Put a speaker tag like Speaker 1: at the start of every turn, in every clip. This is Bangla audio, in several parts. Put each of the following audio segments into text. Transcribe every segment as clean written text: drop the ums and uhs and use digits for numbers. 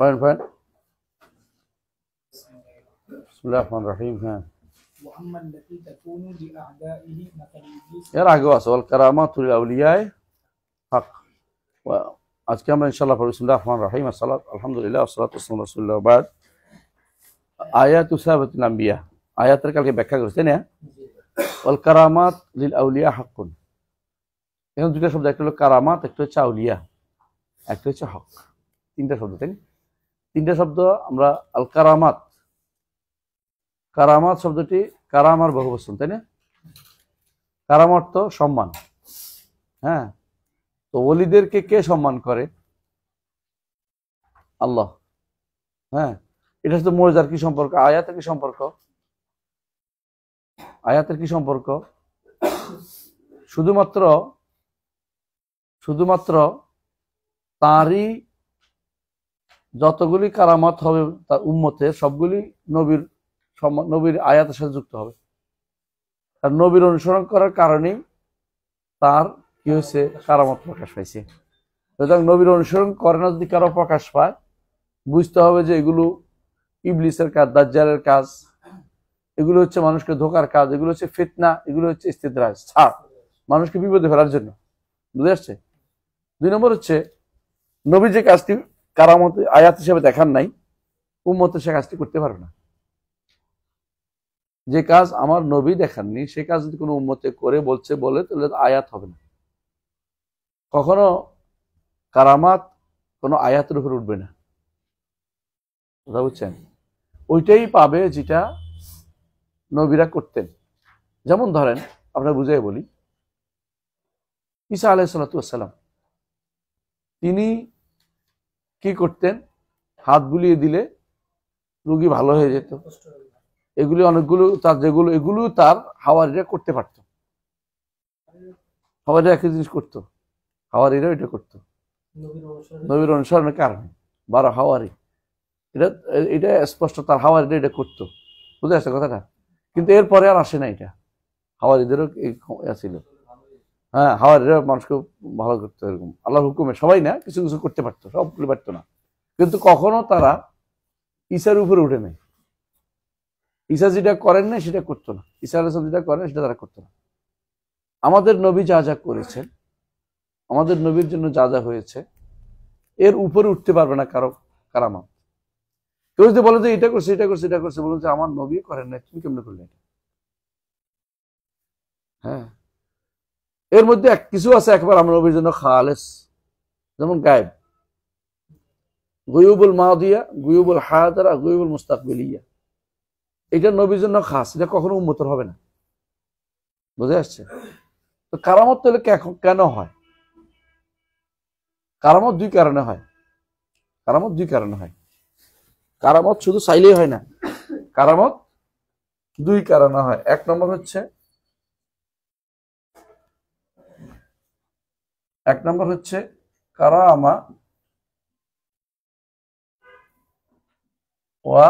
Speaker 1: পয়েন্ট পয়েন্ট বিসমিল্লাহির রহমানির রহিম। হ্যাঁ, এর আগেও আছে ওয়াল কারামাতু লিল আউলিয়ায়ে হক। আজকে আমরা ইনশাআল্লাহ পড়ব বিসমিল্লাহির রহমানির রহিম। আলহামদুলিল্লাহ ওয়াসসালাতু ওয়াসসালামু আলা রাসূলিল্লাহ ওয়া বাদ। আয়াতু সাবাতুল আম্বিয়া, আয়াতের কালকে ব্যাখ্যা করেছে না। ওয়াল কারামাত লিল আউলিয়া হাক্কুন, এখানে দুটো শব্দ, একটা হলো কারামাত, একটা হচ্ছে আউলিয়া, একটা হচ্ছে হক। তিনটা শব্দ, তাই না? তিনটা শব্দ আমরা আল কারামাত, কারামাত শব্দটি কারামার বহুবচন, তাই না? কারাম অর্থ সম্মান। হ্যাঁ, তো ওলিদেরকে কে সম্মান করে? আল্লাহ। হ্যাঁ, এটা শুধু মর্যাদার কি সম্পর্ক? আয়াতের কি সম্পর্ক? আয়াতের কি সম্পর্ক? শুধুমাত্র তারই যতগুলি কারামত হবে তার উম্মতের সবগুলি নবীর আয়াতের সাথে যুক্ত হবে। আর নবীর অনুসরণ করার কারণেই তার কি হয়েছে? কারামত প্রকাশ পাইছে। সুতরাং নবীর অনুসরণ করে না যদি কারো প্রকাশ পায়, বুঝতে হবে যে এগুলো ইবলিসের কাজ, দাজ্জালের কাজ, এগুলো হচ্ছে মানুষকে ধোকার কাজ, এগুলো হচ্ছে ফিতনা, এগুলো হচ্ছে ইস্তিদরাজ, ছাড়, মানুষকে বিপদে ফেলার জন্য। বুঝে আসছে? 2 নম্বর হচ্ছে নবী যে কাজটি কারামত আয়াত হিসেবে দেখার নাই, উম্মতে সে কাজটি করতে পারবে না। যে কাজ আমার নবী দেখাননি সে কাজ যদি কোনো উম্মতে করে বলে তাহলে আয়াত হবে না। কখনো কারামাত কোনো আয়াতের উপর উঠবে না, কথা বুঝছেন? ওইটাই পাবে যেটা নবীরা করতেন। যেমন ধরেন, আমরা বুঝাই বলি, ঈসা আলাইহিস সালাতু ওয়াস সালাম তিনি কি করতেন? হাত বুলিয়ে দিলে রোগী ভালো হয়ে যেত। এগুলি অনেকগুলো এগুলো তার হাওয়ারিরা করতে পারত। হাওয়ারিরা একই জিনিস করতো, হাওয়ারিরা এটা করতো নবীর অনুসরণের কারণে। 12 হাওয়ারি, এটা স্পষ্ট, তার হাওয়ারিরা এটা করতো। বুঝে আসছে কথাটা? কিন্তু এরপরে আর আসে না এটা। হাওয়ারিদেরও ছিল। হ্যাঁ, হাওয়ারিরা মানুষকে ভালো করতো, এরকম আল্লাহর হুকুমে, সবাই না, কিছু কিছু করতে পারতো, সবগুলো পারতো না। কিন্তু কখনো তারা ঈসার উপরে উঠে নেই। ঈসা যেটা করেন না সেটা করতো না, ঈসা আলাইহিস সালাম যেটা করেন সেটা তারা করতো না। আমাদের নবী যা যা করেছেন, আমাদের নবীর জন্য যা যা হয়েছে, এর উপরে উঠতে পারবে না কারো কারামাত। কেউ যদি বলে যে এটা করছে, এটা করছে, এটা করছে, বলুন যে আমার নবী করেন না, তুমি কেমনে করলে এটা? হ্যাঁ, এর মধ্যে কিছু আছে একবার আমার নবীর জন্য খালেস, যেমন গায়েব, গুয়ুবুল মাদিয়া, গুয়ুবুল হাদিরা, গুয়ুবুল মুস্তাকবিলিয়া, এটা নবীর জন্য খাস, এটা কখনো উম্মতের হবে না। বুঝে আসছে? তো কারামত তাহলে কেন হয়? কারামত 2 কারণে হয়। কারামত 2 কারণে হয়। কারামত শুধু চাইলেই হয় না, কারামত 2 কারণে হয়। 1 নম্বর হচ্ছে কারামা ওয়া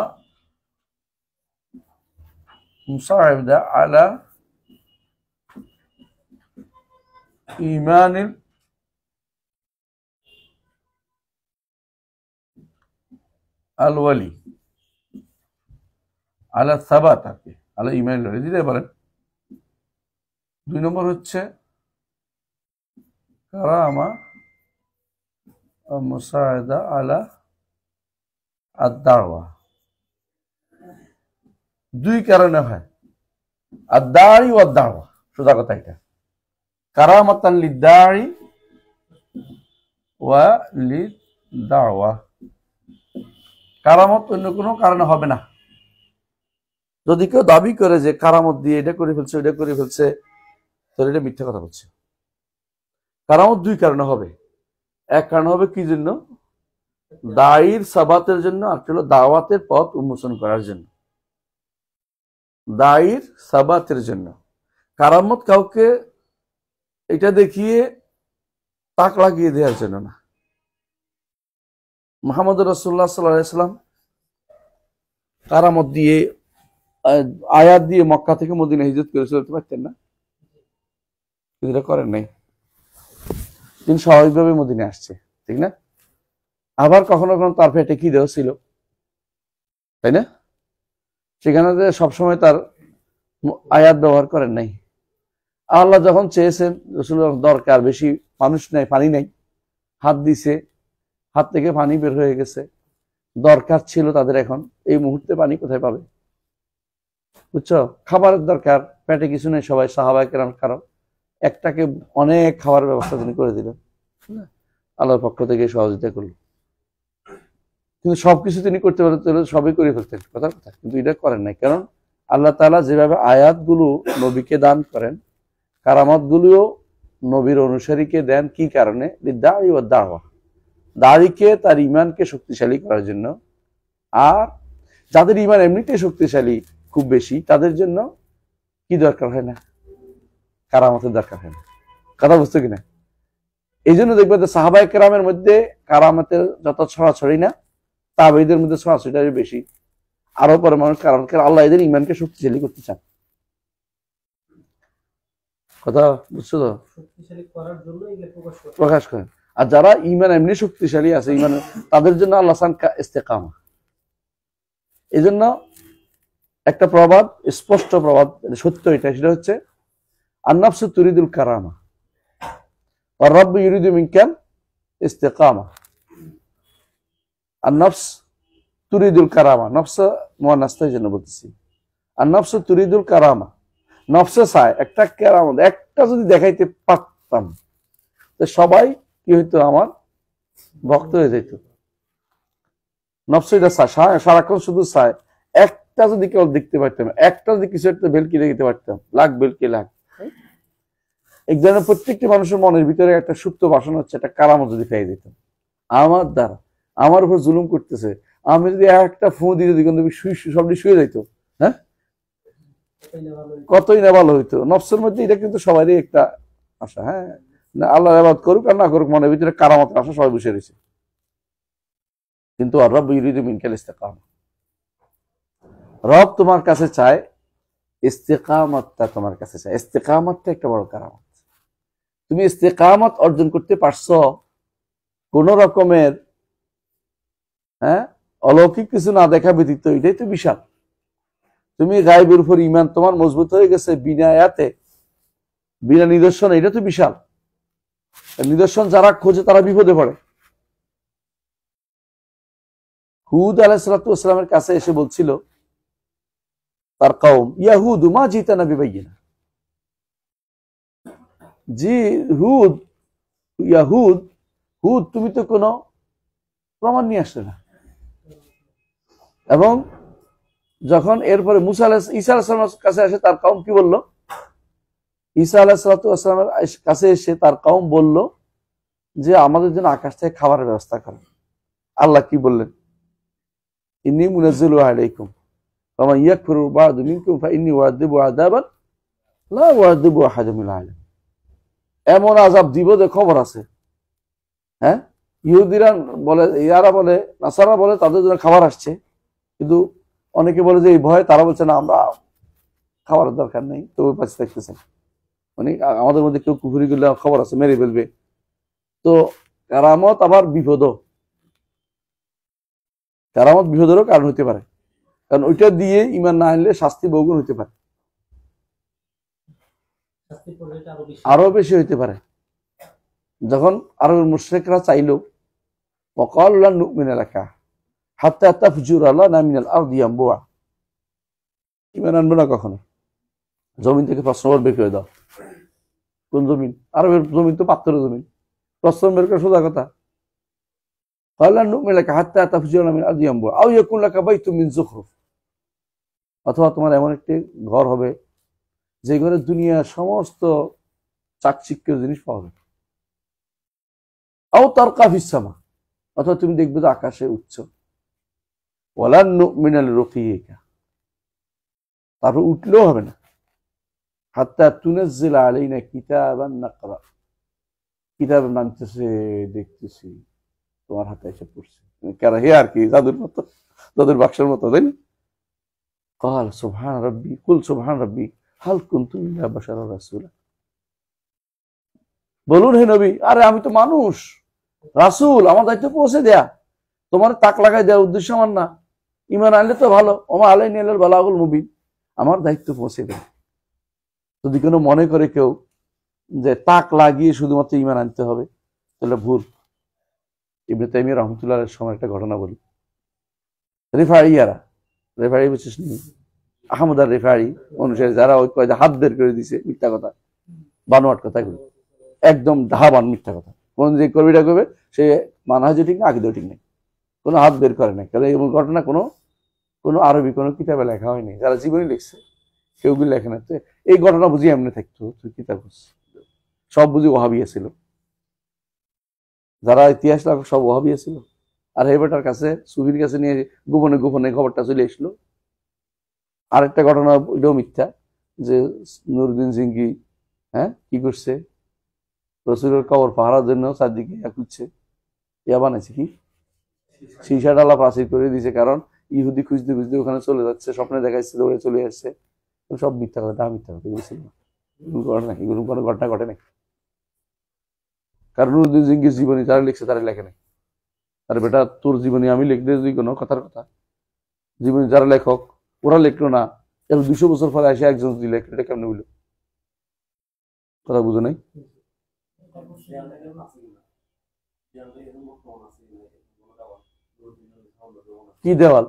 Speaker 1: মুসাইদা আলা ঈমানিল আল-ওয়ালি আলা সাবাত, আলা ঈমানিল ওয়ালি দিতে পারেন। 2 নম্বর হচ্ছে কারামা ওয়া মুসাইদা আলা আদ-দাওয়া। 2 কারণে হয়, আদ-দাঈ ওয়া আদ-দাওয়া। সোজা কথা এটা, কারামাতান লিদ-দাঈ ওয়া লিদ-দাওয়া। কারামত অন্য কোনো কারণে হবে না। যদি কেউ দাবি করে যে কারামত দিয়ে এটা করে ফেলছে, ওইটা করে ফেলছে, তাহলে এটা মিথ্যা কথা বলছে। কারামত 2 কারণে হবে। 1 কারণ হবে কি জন্য? দায়ীর সাবাতের জন্য, আর হলো দাওয়াতের পথ উন্মোচন করার জন্য। দায়ীর সাবাতের জন্য। কারামত কাউকে এটা দেখিয়ে তাক লাগিয়ে দেওয়ার জন্য না। মুহাম্মদ রাসূলুল্লাহ সাল্লাল্লাহু আলাইহি ওয়াসাল্লাম কারামত দিয়ে, আয়াত দিয়ে মক্কা থেকে মদিনা হিজরত করে চলতে পারতেন না? এটা করেন নাই, তিনি স্বাভাবিকভাবে মদিনা আসছে, ঠিক না? আবার কখনো কখনো তার পেটে খিদেও ছিল, তাই না? সেখানে সবসময় তার আয়াত ব্যবহার করেন নাই। আল্লাহ যখন চেয়েছেন, রসুল দরকার বেশি, মানুষ নাই, পানি নাই, হাত দিছে, হাত থেকে পানি বের হয়ে গেছে, দরকার ছিল তাদের এখন এই মুহূর্তে পানি কোথায় পাবে? বুঝছো? খাবারের দরকার, পেটে কিছু নেই, সবাই সাহাবায়ে কেরাম কারো একটাকে অনেক খাবারের ব্যবস্থা তিনি করে দিলেন, আল্লাহর পক্ষ থেকে সহযোগিতা করলো। কিন্তু সবকিছু তিনি করতে পারতেন, সবই করে ফেলতেন, কথা কথা, কিন্তু এটা করেন নাই। কারণ আল্লাহ তাআলা যেভাবে আয়াতগুলো নবীকে দান করেন, কারামত গুলিও নবীর অনুসারীকে দেন কি কারণে? দাড়ি ও দাওয়া, দাড়িকে তার ইমানকে শক্তিশালী করার জন্য। আর যাদের ইমান এমনিতে শক্তিশালী খুব বেশি, তাদের জন্য কি দরকার হয় না? কারামতের দরকার হয় না। কথা বুঝতো কিনা? এই জন্য দেখবে যে সাহাবায়ে কেরামের মধ্যে কারামতের যত ছড়াছড়ি না, তাবেঈদের মধ্যে ছড়াছড়িটা বেশি। আরো পরে মানুষ কারামত, আল্লাহ এদের ইমানকে শক্তিশালী করতে চান। কথা বুঝছো তো? প্রকাশ করেন। আর যারা ইমান এমনি শক্তিশালী আছে, ইমান, তাদের জন্য আল্লাহ চান ইস্তেকামা। এই জন্য একটা প্রবাদ, স্পষ্ট প্রবাদ, সত্য এটা, সেটা হচ্ছে আন-নাফসু তুরিদুল কারামা ওয়া রাব্বু ইউরিদু মিনকাল ইস্তেকামা। আন-নাফস তুরিদুল কারামা, নফস মুয়ান্নাসের জন্য বলতেছি। আন-নাফসু তুরিদুল কারামা, নফসে চায় একটা কেরামত, একটা যদি দেখাইতে পারতাম তো সবাই কি হইতো? আমার ভক্ত হয়ে যেত। নফস এটা চায়, সারাক্ষণ শুধু চায় একটা যদি কেউ দেখতে পারতাম, একটা যদি কিছু একটা বেলকি দেখতে পারতাম, লাখ বেলকি লাখ। এক ধরনের প্রত্যেকটি মানুষের মনের ভিতরে একটা সুপ্ত বাসনা হচ্ছে, একটা কারামত যদি পেয়ে দিতাম, আমার দ্বারা, আমার উপর জুলুম করতেছে, আমি যদি একটা ফু দিয়ে যদি সবটি শুয়ে যাইতো, হ্যাঁ, কতই না ভালো হইতো। নফসের মধ্যে এটা কিন্তু সবারই একটা আশা, হ্যাঁ, না আল্লাহ ইবাদত করুক আর না করুক, মনের ভিতরে কারামতের আশা সবাই বসে রয়েছে। কিন্তু আর রব ইউরিদু মিনকাল ইস্তেকামা, রব তোমার কাছে চায় ইস্তেকামতটা, তোমার কাছে চায়। ইস্তেকামতটা একটা বড় কারামত। তুমি ইস্তেকামত অর্জন করতে পারছো কোন রকমের, হ্যাঁ, অলৌকিক কিছু না দেখা ব্যতীত, এটাই তো বিশাল। তুমি গায়েবের উপর ইমান তোমার মজবুত হয়ে গেছে বিনা আয়াতে, বিনা নিদর্শন, এটা তো বিশাল। নিদর্শন যারা খোঁজে তারা বিপদে পড়ে। হুদ আলাইহিস সালাতু ওয়াস সালামের কাছে এসে বলছিল তার কওম, ইয়াহুদ মা জিতানা বিবাইয়িনা, জি হুদ, ইয়াহুদ, হুদ তুমি তো কোনো প্রমাণ নিয়ে আসলে না। এবং যখন এরপরে ঈসা আলাইহিস সালামের কাছে আসে, তার কওম কি বলল? ঈসা আলাইহিস সালাতু ওয়াস সালামের কাছে এসে তার কওম বলল যে আমাদের জন্য আকাশ থেকে খাবারের ব্যবস্থা করেন। আল্লাহ কি বললেন? ইন্নী মুনাজ্জিলু আলাইকুম ওয়া মান ইয়াকফুরু বা'দু মিনকুম ফাইন্নী উআযযিবু আযাবান লা উআযযিবু আহাদাম মিনাল আলামিন। এমন আযাব দিব যে খবর আছে। হ্যাঁ, ইহুদিরা বলে, ইয়ারা বলে, নাসারা বলে তাদের জন্য খাবার আসছে, কিন্তু অনেকে বলে যে এই ভয়ে তারা বলছে না, আমরা খাবারের দরকার নেই, তবু পাশে থাকতেছেন, মানে আমাদের মধ্যে কেউ কুফরি করলে খবর আছে, মেরে ফেলবে। তো কারামত আবার বিপদ, কারামত বিপদেরও কারণ হতে পারে, কারণ ওইটা দিয়ে ইমান না আনলে শাস্তি বহুগুণ হতে পারে, আরো বেশি হইতে পারে। যখন আরবের মুশরিকরা চাইল, ওয়াকালু লান নুমিনা লাকা হাত্তা তাফজুরা লানা মিনাল আরদি ইয়ানবুআ, ইমান আনবো না কখনো, জমিন থেকে প্রশ্ন বের করে দাও। কোন জমিন? আরবের জমিন তো পাথরের জমিন, প্রশ্ন বের করে সোজা কথা। অথবা তোমার এমন একটি ঘর হবে যে ঘরে দুনিয়ার সমস্ত চাকচিক্যের জিনিস পাওয়া যাবে, অথবা তুমি দেখবে যে আকাশে উঠছো, তারপর উঠলেও হবে না, হাত্তা তুনাজ্জিলা আলাইনা কিতাবান নাকরা, কিতাব নামতেছে, দেখতেছি তোমার হাতে এসে পড়ছে, কারা হে আর কি, জাদুর মতো, জাদুর বাক্সের মতো, তাই না? قال سبحان ربي قل سبحان ربي هل كنت إلا بشرا رسولا, বলুন হে নবী, আরে আমি তো মানুষ, রাসূল, আমার দায়িত্ব পৌঁছে দেয়া, তোমার তাক লাগাই দেওয়ার উদ্দেশ্য আমার না। ইমান আনলে তো ভালো, ওমা আলাইনা ইল্লাল বালাগুল মুবিন, আমার দায়িত্ব পৌঁছে দেয়। যদি কোনো মনে করে কেউ যে তাক লাগিয়ে শুধুমাত্র ইমান আনতে হবে, তাহলে ভুল। ইবনে তাইমিয়া রাহমাতুল্লাহর সময় একটা ঘটনা বলি। রেফারি বিশেষ নেই, আহমদ আর রেফারি অনুসারে যারা ওই কয় হাত বের করে দিছে, মিথ্যা কথা, বানোয়াট কথা, এগুলো একদম ধাবান মিথ্যা কথা। কোন যে কবিটা করবে সে মানহাজও ঠিক না, আকিদাও ঠিক নেই, কোনো হাত বের করে নাই। কারণ এমন ঘটনা কোনো আরবি কোনো কিতাবে লেখা হয়নি, যারা জীবনী লিখছে কেউগুলি লেখে না। এই ঘটনা বুঝি এমনি থাকতো, তুই কিতাব সব বুঝি ওহাবিয়া ছিল, যারা ইতিহাস লেখক সব ওহাবিয়া ছিল। আর হেবেটার কাছে সুফির কাছে নিয়ে গোপনে গোপনে খবরটা চলে এসলো। আরেকটা ঘটনা এটাও মিথ্যা, যে নুরুদ্দিন সিংকি কি করছে, রসুলের কবর পাহারার জন্য চারদিকে খুঁজছে, ইয়া বানাইছে কি সীসা ডালা প্রাচীর করে দিয়েছে, কারণ ইহুদি খুঁজতে খুঁজতে ওখানে চলে যাচ্ছে, স্বপ্নে দেখাচ্ছে দৌড়ে চলে আসছে। সব মিথ্যা কথা, মিথ্যা কথা, এগুলো ছিল না, এগুলো কোনো ঘটনা ঘটে নাই। কারণ নুরুদ্দিন সিংকির জীবনী যারা লিখছে তারা লেখে নাই। আর বেটা তোর জীবনী আমি লিখলে যদি কোনো কথার কথা, জীবনী যারা লেখক ওরা লিখলো না, এর 200 বছর পরে আসে একজন যদি লেখলো, এটা কেমন বুঝলো? কথা বুঝো নাই? কি দেওয়াল?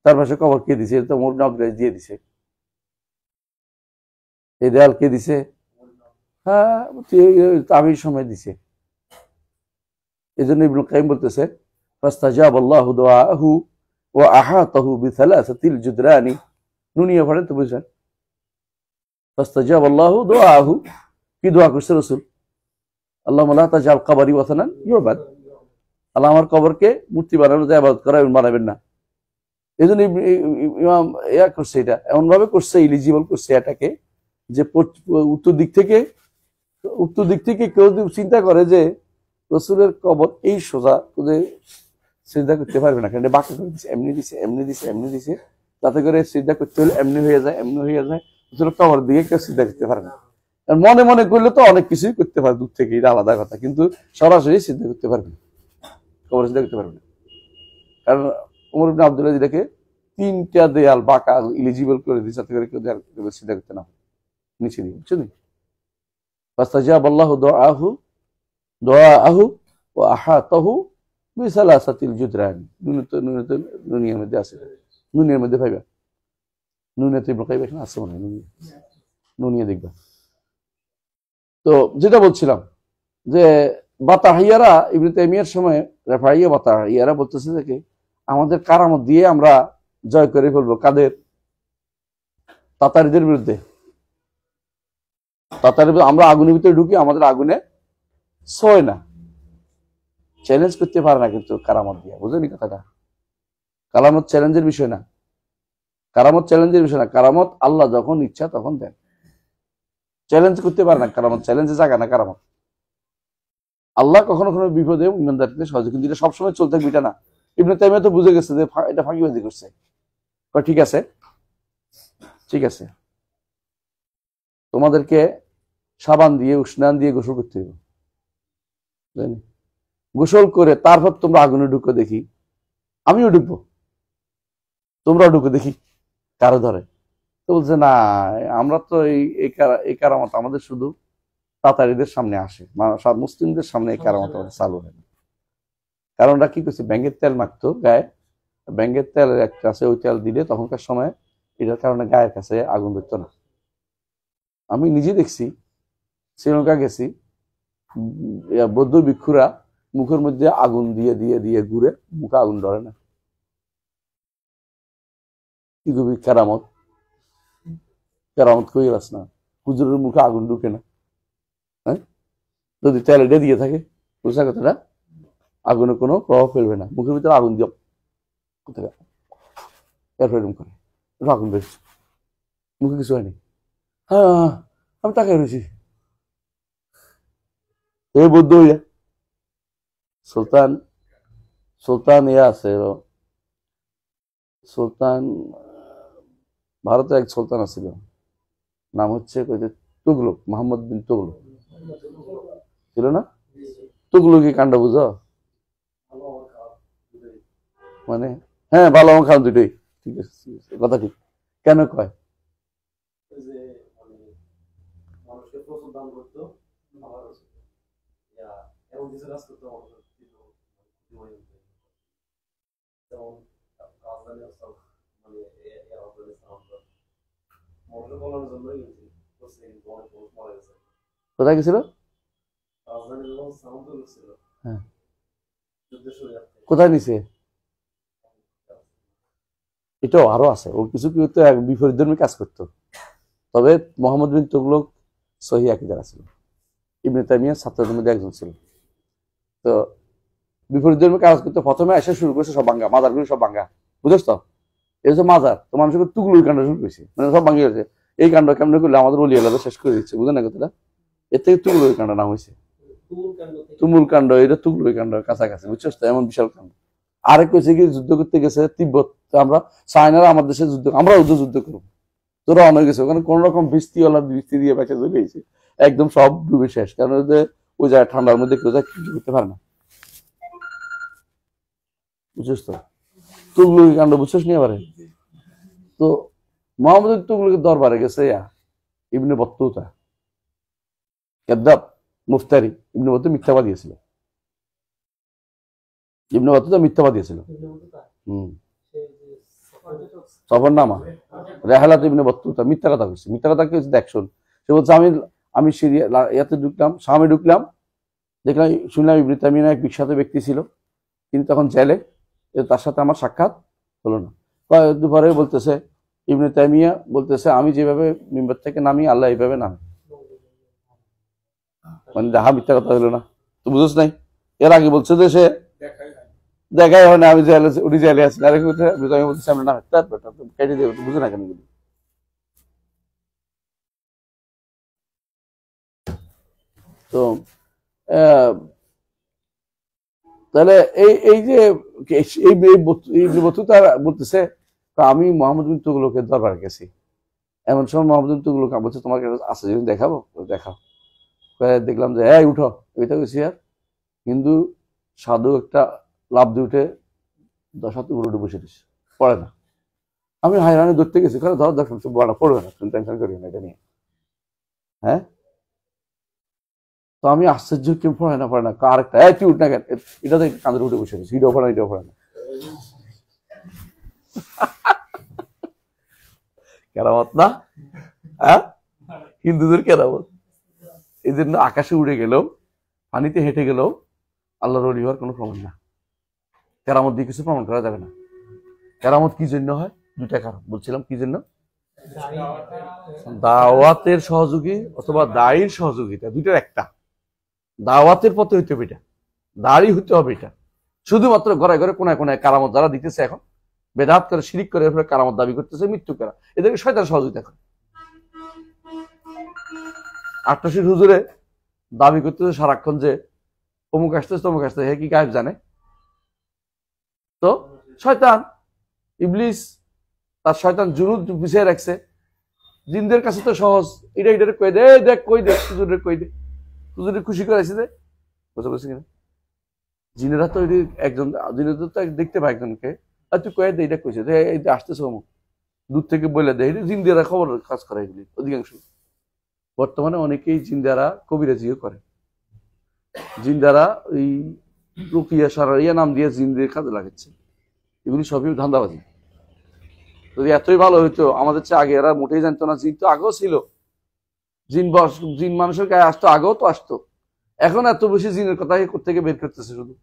Speaker 1: তার পাশে কবর কে দিছে? তো মোর নগরাজ দিয়ে দিছে। এই দেওয়াল কে দিছে? হ্যাঁ, তাবির সময় দিছে। এই জন্য ইবনুল কাইয়িম বলতেছে ফাস্তাজাবাল্লাহু দুআহু ওয়া আহাতাহু বিসালাসাতিল জুদরানি। নুনিয়া পড়েন তো বুঝছেন। ফাস্তাজাবাল্লাহু দুআহু, কি দোয়া করছে রাসূল? আল্লাহুম্মা লা তাজআল কবরি ওয়াসানান ইউবাদ, আল্লাহ আমার কবরকে মূর্তি বানানো যায়, ইবাদত করা বানাবেন না। এই জন্য ইমাম করছে, এটা এমন ভাবে করছে, ইলিজিবল করছে এটাকে, যে উত্তর দিক থেকে কেউ যদি চিন্তা করে যে রসুলের কবর এই সোজা, চিন্তা করতে পারবে না, কারণ বাঁকা করে দিচ্ছে, এমনি দিছে, তাতে করে চিন্তা করতে হলে এমনি হয়ে যায়। রসুলের কবর দিকে কেউ চিন্তা করতে পারে না। মনে মনে করলে তো অনেক কিছুই করতে পারে দূর থেকে, এটা আলাদা কথা, কিন্তু সরাসরি চিন্তা করতে পারবে না, কবর চিন্তা করতে পারবে না। কারণ ওমর ইবনে আব্দুল আজিজকে 3টা দেয়াল বাঁকা ইলিজিবল করে দিচ্ছে, যাতে করে কেউ চিন্তা করতে না নিচে দিয়ে, বুঝছেন? ফাস্তাজাবাল্লাহু দুআহু ওয়া আহাতাহু বিসালাসাতিল জুদরানি। নুনিয়ার মধ্যে আছে, নুনিয়ার মধ্যে পাইবা, নুনিয়াতে ইবনে কাইয়িম এখানে আছে মনে হয়, নুনিয়া দেখবা। তো যেটা বলছিলাম যে বাতাহিয়ারা ইবনে তাইমিয়ার সময় রেফাইয়া বাতাহিয়ারা বলতেছে যে আমাদের কারামত দিয়ে আমরা জয় করে ফেলবো কাদের? তাতারিদের বিরুদ্ধে। আমরা আগুনের ভিতরে ঢুকি, আমাদের আগুনে ছয় না, চ্যালেঞ্জ করতে পারে না কিন্তু কারামত দিয়ে, বুঝলেন কথাটা? কারামত চ্যালেঞ্জের বিষয় না, কারামত আল্লাহ যখন ইচ্ছা তখন দেন, চ্যালেঞ্জ করতে পারে না কারামত, চ্যালেঞ্জে জায়গা না কারামত। আল্লাহ কখনো কোনো বিপদে ইমানদারদের সহযোগী, কিন্তু এটা সবসময় চলতে থাকবে এটা না। ইবনে তাইমিয়া তো বুঝে গেছে যে এটা ফাঁকিবাজি করছে। ঠিক আছে, তোমাদেরকে সাবান দিয়ে উষ্ণান দিয়ে গোসল করতে হবে, গোসল করে তারপর তোমরা আগুনে ঢুকো, দেখি আমিও ঢুকবো, তোমরাও ঢুকো, দেখি কারো ধরে। তো বলছে না, আমরা তো এই কারামত আমাদের শুধু তাতারিদের সামনে আসে, মুসলিমদের সামনে এই কারামত আমাদের চালু হয় না। কারণ ওরা কি করছে, ব্যাঙের তেল মাখতো গায়ে, ব্যাঙের তেল একটা আছে, ওই তেল দিলে তখনকার সময় এটার কারণে গায়ের কাছে আগুন ধরতো না। আমি নিজে দেখছি, শ্রীলঙ্কা গেছি, বৌদ্ধ ভিক্ষুরা মুখের মধ্যে আগুন দিয়ে দিয়ে দিয়ে ঘুরে, মুখে আগুন ধরে না। কি করবি? কেরামত কই রাস না, হুজুরের মুখে আগুন ঢুকে না। হ্যাঁ, যদি তেল এটা দিয়ে থাকে, বুঝা কথাটা, আগুনে কোনো প্রভাব ফেলবে না, মুখের ভিতরে আগুন দিও কোথায় এরকম করে আগুন বেরোচ্ছে, মুখে কিছু হয়নি। হ্যাঁ, আমি তাকাই রয়েছি। এই বৌদ্ধ হইয়া সুলতান আছে, সুলতান ভারতে এক সুলতান আছিল, নাম হচ্ছে তুগলক, মোহাম্মদ বিন তুগলক ছিল না? তুগলকি কাণ্ড বুঝো? মানে হ্যাঁ, ভালো আমার খারাপ দুটোই। ঠিক আছে, কথা ঠিক। কেন কয়? কোথায় গেছিল? হ্যাঁ, কোথায় নিছে? এটাও আরো আছে, ও কিছু কি হতো, বিপরীতধর্মী কাজ করতো। তবে মোহাম্মদ বিন তুগলক সহি আকীদার ছিল, ইবনে তাইমিয়ার ছাত্রদের মধ্যে একজন ছিল। তো বিপরীতধর্মী কাজ করতে প্রথমে এসে শুরু করেছে সব ভাঙ্গা, মাজারগুলো সব ভাঙ্গা, বুঝছ তো? এই হচ্ছে মাজার, তো মানুষকে তুগলুর কাণ্ড শুরু করেছে, মানে সব ভাঙ্গি হয়েছে। এই কাণ্ড কেমন করলে আমাদের অলি আল্লাহ শেষ করে দিচ্ছে, বুঝে না কথাটা? এর থেকে তুগলুর কাণ্ড নাম হয়েছে, তুমুল কাণ্ড। এটা তুগলুর কাণ্ড কাছাকাছি, বুঝছো তো? এমন বিশাল কাণ্ড। আরেক হয়েছে কি, যুদ্ধ করতে গেছে তিব্বত, আমরা চায়নারা আমার দেশে যুদ্ধ, আমরা যুদ্ধ করবো, তোরা অনেক গেছে ওখানে, কোন রকম বৃষ্টিওয়ালা বৃষ্টি দিয়ে বেঁচে চলে গেছে, একদম সব ডুবে শেষ। কারণ ওই জায়গায় ঠান্ডার মধ্যে কেউ যায় কিছু করতে পারে না, বুঝছিস তো? তুগলকি কাণ্ড বুঝছিস নি এবারে? তো মোহাম্মদ তুগলকের দরবারে গেছে ইবনে বত্তুতা, কেদ্দাব, মুফতারি। ইবনে বত্তুতা মিথ্যাবাদী দিয়েছিল, ইবনে বত্তুতা মিথ্যাবাদী দিয়েছিল। সফরনামা রেহালাত ইবনে বত্তুতা মিথ্যা কথা বলছে। মিথ্যা কথা কি হচ্ছে দেখ, শোন। সে বলছে আমি সিরিয়া ইয়াতে ঢুকলাম, শামে ঢুকলাম, দেখলাম, শুনলাম ইবনে তাইমিয়া এক বিখ্যাত ব্যক্তি ছিল, কিন্তু তখন জেলে, তার সাথে আমার সাক্ষাৎ হলো না। দুপুরে বলতেছে ইবনে তাইমিয়া বলতেছে, আমি যেভাবে মিম্বার থেকে নামি, আল্লাহ এইভাবে নামে। মানে দেখা মিথ্যা কথা হলো না, তো বুঝছ নাই? এর আগে বলছে যে সে দেখাই হয় না, আমি জেলে, উনি জেলে আছেন, আরেক আমি বলতেছি আমরা না কেটে দেবো, বুঝে না কেন? তো তাহলে এই যে বলতেছে, আমি মোহাম্মদ বিন তুগলকের দরবারে গেছি। এমন সময় মোহাম্মদ বিন তুগলক বলছে, তোমার কাছে আছে যদি দেখাবো, দেখাও। দেখলাম যে এই উঠো, ওইটা গেছি। আর হিন্দু সাধু একটা লাভ দিয়ে উঠে 10 হাত উপরে বসে দিচ্ছে, পড়ে না। আমি হায়রানি ধরতে গেছি, ধর দেখুন বড় পড়বে না, তুমি টেনশন করি না এটা নিয়ে। হ্যাঁ, তো আমি আশ্চর্য, কেউ পড়ে না আরেকটা, তুই উঠ না কেন, এটা তো কাঁধের উঠে বসে দিচ্ছি, এটাও পড়ে না, এটাও পড়ে না। কেরামত না? হ্যাঁ, হিন্দুদের কেরামত। এই জন্য আকাশে উড়ে গেলেও, পানিতে হেঁটে গেলেও আল্লাহর ওলি হওয়ার কোনো প্রমাণ না। কেরামত দিয়ে কিছু প্রমাণ করা যাবে না। কেরামত কি জন্য হয়? দুইটা কারণ বলছিলাম। কি জন্য? দাওয়াতের সহযোগী অথবা দায়ীর সহযোগিতা, দুইটার একটা। দাওয়াতের পথে হইতে হবে এটা, দাঁড়ি হইতে হবে এটা। শুধুমাত্র ঘরে ঘরে কোনায় কোনায় কারামত যারা দিতেছে, এখন বেদাত করে, শিরিক করে, কারামত দাবি করতেছে, মৃত্যু করা, এদেরকে শয়তান সহযোগিতা করে। আটটাশির হুজুরে দাবি করতেছে সারাক্ষণ যে অমুক আসতেছে তমুক আসতেছে, হে কি গায়েব জানে? তো শয়তান, ইবলিস, তার শয়তান জুনুদ পিছিয়ে রাখছে। জিনদের কাছে তো সহজ, এটা এটারে কই দে, দেখ কই দে, হুজুরে কই দে, হুজুরে খুশি করাইছে যে, বুঝতে পারছি কিনা? জিনেরা তো একজন, জিনেরা তো দেখতে পায় একজনকে, আর তুই কয়ে দে, এটা কইছে যে এই আসতেছে অমুক, দূর থেকে বলে দেয়। জিনদেরা খবর কাজ করে এগুলি অধিকাংশ। বর্তমানে অনেকেই জিন্দারা কবিরাজিও করে, জিন্দারা ওই রুকিয়া সারাইয়া নাম দিয়ে জিনদের কাজে লাগাচ্ছে। এগুলি সবই ধান্দাবাজি। যদি এতই ভালো হইতো, আমাদের চেয়ে আগে এরা মোটেই জানতো না। জিন তো আগেও ছিল, জিন মানুষের গায়ে আসতো, আগেও তো আসতো। এখন এত বেশি জিনের কথা থেকে বের করতেছে শুধু,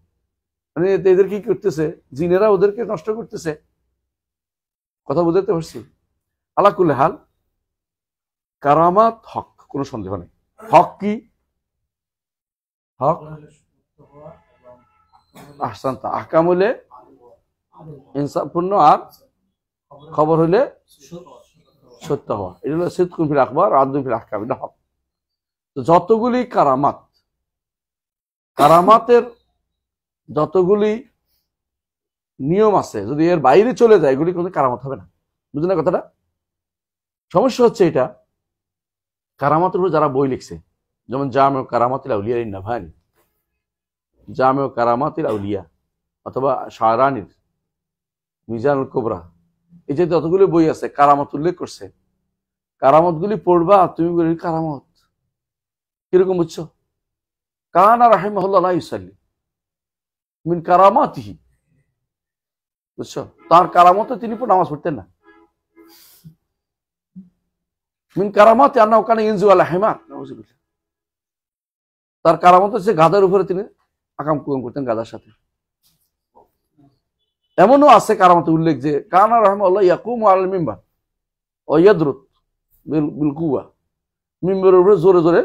Speaker 1: মানে এদের কি করতেছে, জিনেরা ওদেরকে নষ্ট করতেছে। কথা বুঝতে পারছি? আলাকুল হাল, কারামাত হক, কোনো সন্দেহ নেই। হক কি? হক আহসান, আহকাম হইলে ইনসাফপূর্ণ, আর খবর হইলে সত্য হওয়া। এটা হলো সিদকুন ফিল আখবার, আদলুন ফিল আহকাম, এটা হক। তো যতগুলি কারামাত, কারামাতের যতগুলি নিয়ম আছে, যদি এর বাইরে চলে যায়, এগুলি কোনো কারামত হবে না। বুঝলেন না কথাটা? সমস্যা হচ্ছে এটা, কারামাতের উপর যারা বই লিখছে, যেমন জামে কারামাতুল আউলিয়া লিন নাভানি, জামে কারামাতিল আউলিয়া অথবা শাহরানির মিজানুল কুবরা, এই যে যতগুলি বই আছে কারামত উল্লেখ করছে, কারামত গুলি পড়বা তুমি বলি কারামত কিরকম বুঝছো? কানা রাহিমাহুল্লাহ লা ইউসাল্লি মিন কারামাতিহি, বুঝছো? তার কারামতে তিনি নামাজ পড়তেন না। মিন কারামাতি আন্নাহু কানা ইয়ানজু আলা হিমার, নাউযুবিল্লাহ। তার কারামত হচ্ছে গাধার উপরে তিনি আকাম কুকাম করতেন, গাধার সাথে। এমনও আছে কারামতে উল্লেখ যে কানা রাহিমাহুল্লাহ ইয়াকুমু আলাল মিম্বার ওয়া ইয়াদরুত বিল কুওয়া, মিম্বারের উপরে জোরে জোরে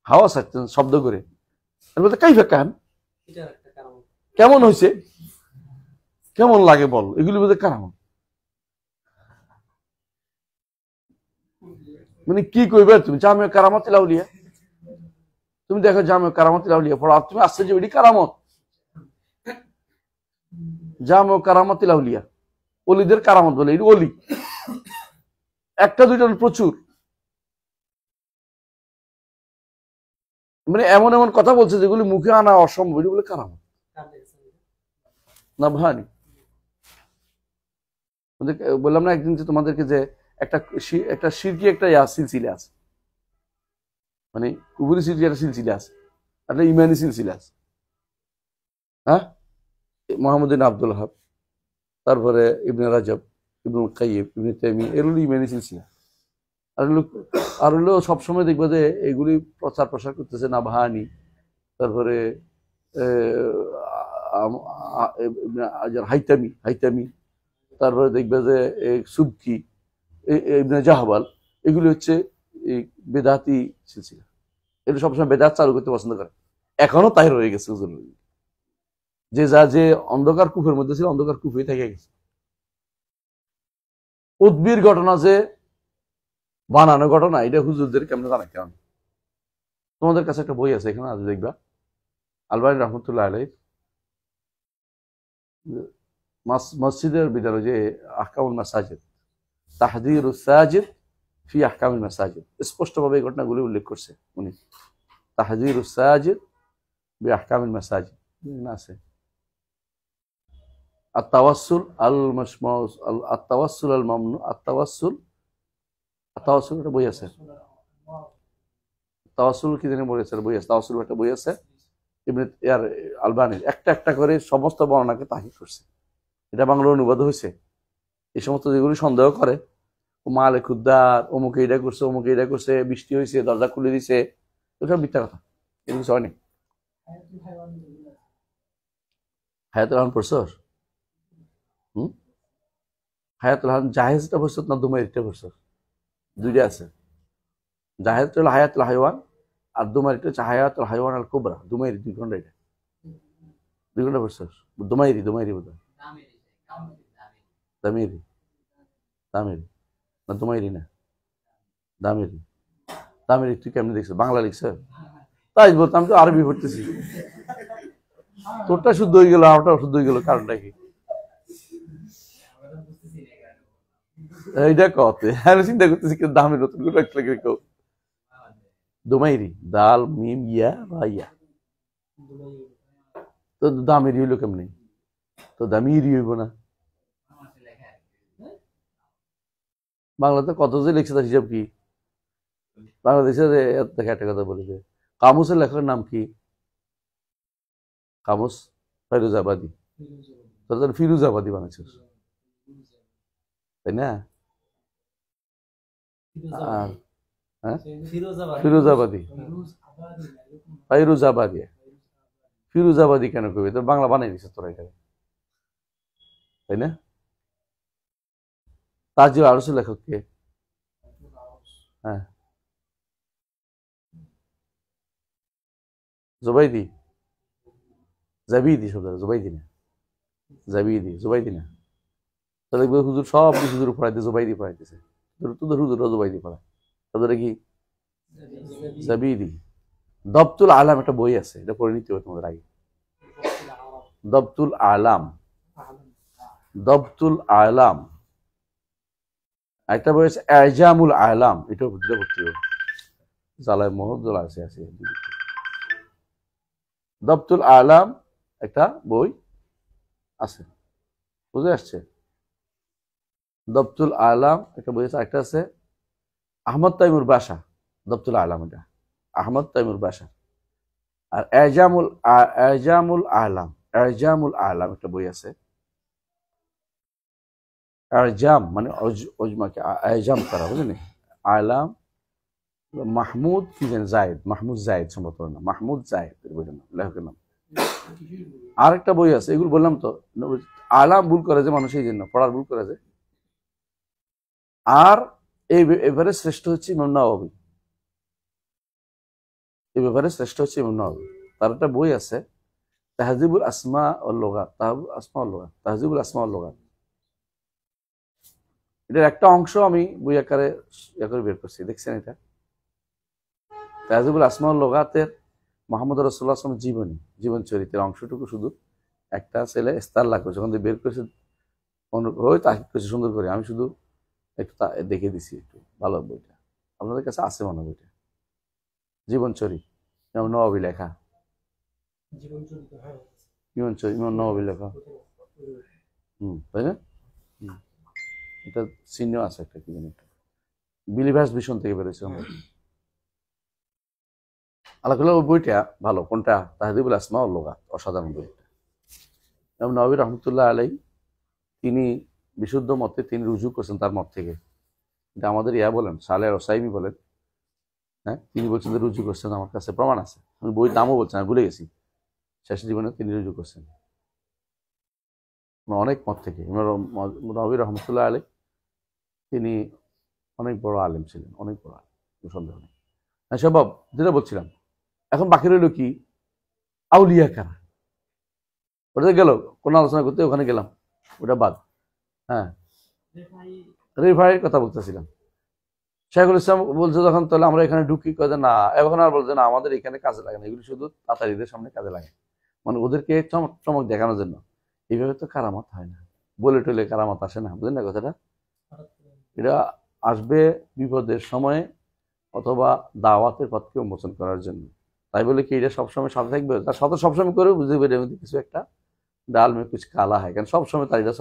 Speaker 1: হাওয়া ছাড়তেন শব্দ করে। এর মধ্যে কাইফা কান, কেমন হয়েছে, কেমন লাগে বল, এগুলির মধ্যে কারামত। মানে কি কইবে তুমি? জামে কারামাতিল আউলিয়া, তুমি দেখো জামে কারামাতিল আউলিয়া পড়ো, তুমি আসছে যে ওইটি কারামত। জামে কারামাতিল আউলিয়া, ওলিদের কারামত বলে, এটি ওলি একটা দুইটা প্রচুর। মানে এমন এমন কথা বলছে যেগুলি মুখে আনা অসম্ভব, এটি বলে কারামত না ভানি। বললাম না একদিন যে তোমাদেরকে যে একটা শিরকি একটা সিলসিলা আছে, মানে কুবুরি শিরকি একটা সিলসিলা আছে, একটা ইমানি সিলসিলা আছে। হ্যাঁ, মোহাম্মদ বিন আব্দুল ওয়াহাব, তারপরে ইবনে রাজব, ইবনুল কাইয়িম, ইবনে তাইমিয়া, এগুলো ইমানি সিলসিলা। আর হলো সবসময় দেখবে যে এগুলি প্রচার প্রসার করতেছে না ভানি, তারপরে হাইতামি, তারপরে দেখবে যে সুবকি, ইবনে জাহবাল, এগুলি হচ্ছে এই বেদাতি সিলসিলা। এগুলো সবসময় বেদাত চালু করতে পছন্দ করে, এখনো তাই রয়ে গেছে। যে যা যে অন্ধকার কূপের মধ্যে ছিল, অন্ধকার কূপে থেকে গেছে। উদ্ভির ঘটনা যে বানানো ঘটনা, এটা হুজুরদের কেমন জানা কেমন। তোমাদের কাছে একটা বই আছে এখানে, আজ দেখবা আলবানী রহমতুল্লাহ আলাইহির মসজিদের বিদ্যালয় যে আহকামুল মাসাজিদ, তাহযীরুস সাজিদ ফি আহকামিল মাসাজিদ, স্পষ্টভাবে এই ঘটনাগুলি উল্লেখ করছে উনি। তাহযীরুস সাজিদ বি আহকামিল মাসাজিদ আছে। আত-তাওয়াসসুল আল মাশমুস, আত-তাওয়াসসুল আল মামনু, আত-তাওয়াসসুল একটা বই আছে, তাওয়াসসুল কি জানি বই আছে, তাওয়াসসুল একটা বই আছে ইবনে আলবানীর। একটা একটা করে সমস্ত বর্ণনাকে তাহিদ করছে, এটা বাংলা অনুবাদ হয়েছে। এই সমস্ত যেগুলি সন্দেহ করে মালে খুদ্দার, অমুকে এটা করছে, অমুকে এটা করছে, বৃষ্টি হয়েছে, দরজা খুলে দিছে, ওসব মিথ্যা কথা, এগুলো কিছু হয়নি। হায়াতুল হায়ান পড়ছস? হায়াতুল হায়ান জাহেজটা পড়ছস না দুমাইরিটা পড়ছস? দুইটা আছে, জাহেজটা হলো হায়াতুল হাইওয়ান, আর দুমাইরিটা হচ্ছে হায়াতুল হাইওয়ান আল কুবরা। দুমাইরি 2 ঘন্টা, এটা 2 ঘন্টা পড়ছস? দুমাইরি বোধ হয়, দামিরি না দুমাইরি না, দামিরি। তুই কেমনি দেখছিস? বাংলা লিখছ? তাই বলতাম, তো আরবি পড়তেছি। তোরটা শুদ্ধ হয়ে গেল, আমারটা শুদ্ধ হয়ে গেল, কারণটা কি? এইটা কত চিন্তা করতেছি, কিন্তু দামের নতুন করে একটা কেউ দুমাইরি, দাল মিম ইয়া ভাইয়া, তো দামেরি হইলো কেমনি? তো দামিরি হইব না? বাংলাতে কত যে লিখছে তার হিসাব কি? বাংলাদেশের দেখা একটা কথা বলে যে কামুসের লেখকের নাম কি? কামুস ফিরোজাবাদী, তোর ফিরোজাবাদী বানাচ্ছিস, তাই না? ফিরোজাবাদী, ফিরোজাবাদী কেন কবি? তোর বাংলা বানাই দিচ্ছে তোরা এখানে, তাই না? তাজিল আরসের লেখক কে? হ্যাঁ, জুবাইদি, জাবিদি শব্দ, জুবাইদি না, জুবাইদি না। তাহলে হুজুর সব হুজুর পড়াইতে জুবাইদি পড়াইতেছে, তোদের হুজুর জুবাইদি পড়ায়, তাদের কি জাবিদি। দবতুল আলাম একটা বই আছে, এটা পড়ে নিতে হবে তোমাদের আগে। দবতুল আলাম একটা বই আছে, এজামুল আলাম, এটাও ভর্তি হবে। জালায় মহদ্দুল আছে। দবতুল আলাম একটা বই আছে, বুঝে আসছে? দবতুল আলাম একটা বই আছে, একটা আছে আহমদ তাইমুর বাসা, দবতুল আলাম এটা আহমদ তাইমুর বাসা। আর এজামুল আলাম, এজামুল আলাম একটা বই আছে। এজাম মানে অজমাকে এজাম করা, বুঝলেন? আলাম মাহমুদ কি জানি জায়েদ, মাহমুদ জায়েদ সম্ভবত না, মাহমুদ জায়েদ বইটার নাম, লেখকের নাম। আরেকটা বই আছে, এগুলো বললাম তো, আলাম ভুল করে যে মানুষ, এই জন্য পড়ার ভুল করে যে। আর এই এবারে শ্রেষ্ঠ হচ্ছে ইমাম নাওয়াবী, এই ব্যাপারে শ্রেষ্ঠ হচ্ছে ইমাম নাওয়াবী। তার একটা বই আছে তাহজিবুল আসমা ওয়াল লুগাত, তাহজিবুল আসমা ওয়াল লুগাত। এটার একটা অংশ আমি বই আকারে করে বের করছি, দেখছেন? এটা তাহজিবুল আসমা ওয়াল লুগাতের মুহাম্মদ রাসূলুল্লাহ সাল্লাল্লাহু আলাইহি ওয়াসাল্লাম জীবন চরিত্রের অংশটুকু শুধু একটা ছেলে ইস্তারলা করেছে, যখন বের করেছে ওই তাহিদ করেছে সুন্দর করে, আমি শুধু একটু দেখে দিছি একটু। ভালো বইটা, আপনাদের কাছে আছে মনে বইটা, জীবন চরিত ইমাম নাওয়াবী লেখা, ইমাম নাওয়াবী লেখা। তাই না? এটা চিহ্ন আছে একটা, কি জানি বিলিভার্স ভিশন থেকে বেরোয়েছে আল্লাহ। ওই বইটা ভালো। কোনটা? তাহজিবুল আসমা ওয়াল লুগাত, অসাধারণ বই। ইমাম নাওয়াবী রহমতুল্লাহ আলাইহি তিনি বিশুদ্ধ মতে তিনি রুজু করছেন তার মত থেকে। এটা আমাদের বলেন সালেহ ওসাইমি বলেন, হ্যাঁ, তিনি বলছেন যে রুজু করছেন, আমার কাছে প্রমাণ আছে। আমি বইয়ের নামও বলছেন, আমি ভুলে গেছি। শেষ জীবনে তিনি রুজু করছেন অনেক মত থেকে। ইমাম নাওয়াবী রহমতুল্লাহ আলাইহি তিনি অনেক বড় আলেম ছিলেন, অনেক বড় আলেম, সন্দেহ নেই। সবাব যেটা বলছিলাম, এখন বাকি রইল কি? আউলিয়া কারা? ওটা গেল কোন আলোচনা করতে, ওখানে গেলাম, ওটা বাদ। হ্যাঁ, রিফাইয়ের কথা বলতেছিলাম। শাইখুল ইসলাম বলছে যখন, তাহলে আমরা এখানে ঢুকি, কয়ে না, এখন আর বলছে না আমাদের এখানে কাজে লাগে না, এগুলি শুধু তাতারিদের সামনে কাজে লাগে, মানে ওদেরকে চমক চমক দেখানোর জন্য। এইভাবে তো কারামত হয় না, বলে টলে কারামত আসে না, বুঝলেন না কথাটা? এটা আসবে বিপদের সময়ে অথবা দাওয়াতের পথকে উন্মোচন করার জন্য। তাই বলে কি এটা সবসময় সাথে থাকবে? তার সাথে সবসময় করে বুঝতে পেরে কিছু একটা ডাল মে কিছু কালা হয়, কারণ সবসময় তার এটা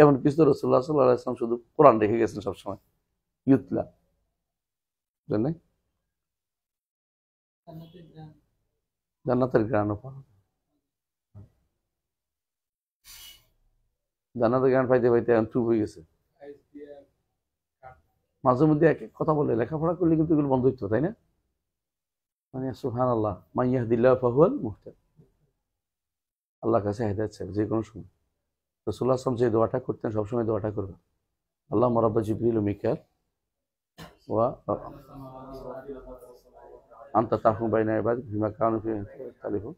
Speaker 1: এমন কিছু রাসূলুল্লাহ সাল্লাল্লাহু আলাইহি ওয়াসাল্লাম শুধু কোরআন রেখে গেছেন সবসময়, ইউতলা জানেন জান্নাতের গ্রাণ পাওয়া, জান্নাতের গ্রাণ পাইতে পাইতে এখন চুপ হয়ে গেছে। মাঝে মধ্যে এক এক কথা বলে, লেখাপড়া করলে কিন্তু এগুলো বন্ধ হইতো, তাই না? মানে সুবহানাল্লাহ, মান ইয়াহদিল্লাহু ফাহুয়াল মুহতাদ। আল্লাহর কাছে হেদায়েত চাই যে কোনো সময়। রাসূলুল্লাহ সাল্লাল্লাহু আলাইহি ওয়াসাল্লাম যে দোয়াটা করতেন, সবসময় দোয়াটা করবেন, আল্লাহুম্মা রাব্বা জিবরিল ওয়া মিকাইল ওয়া আনতা তাহকুমু বাইনা ইবাদিকা ফিমা কানু ফীহি ইয়াখতালিফুন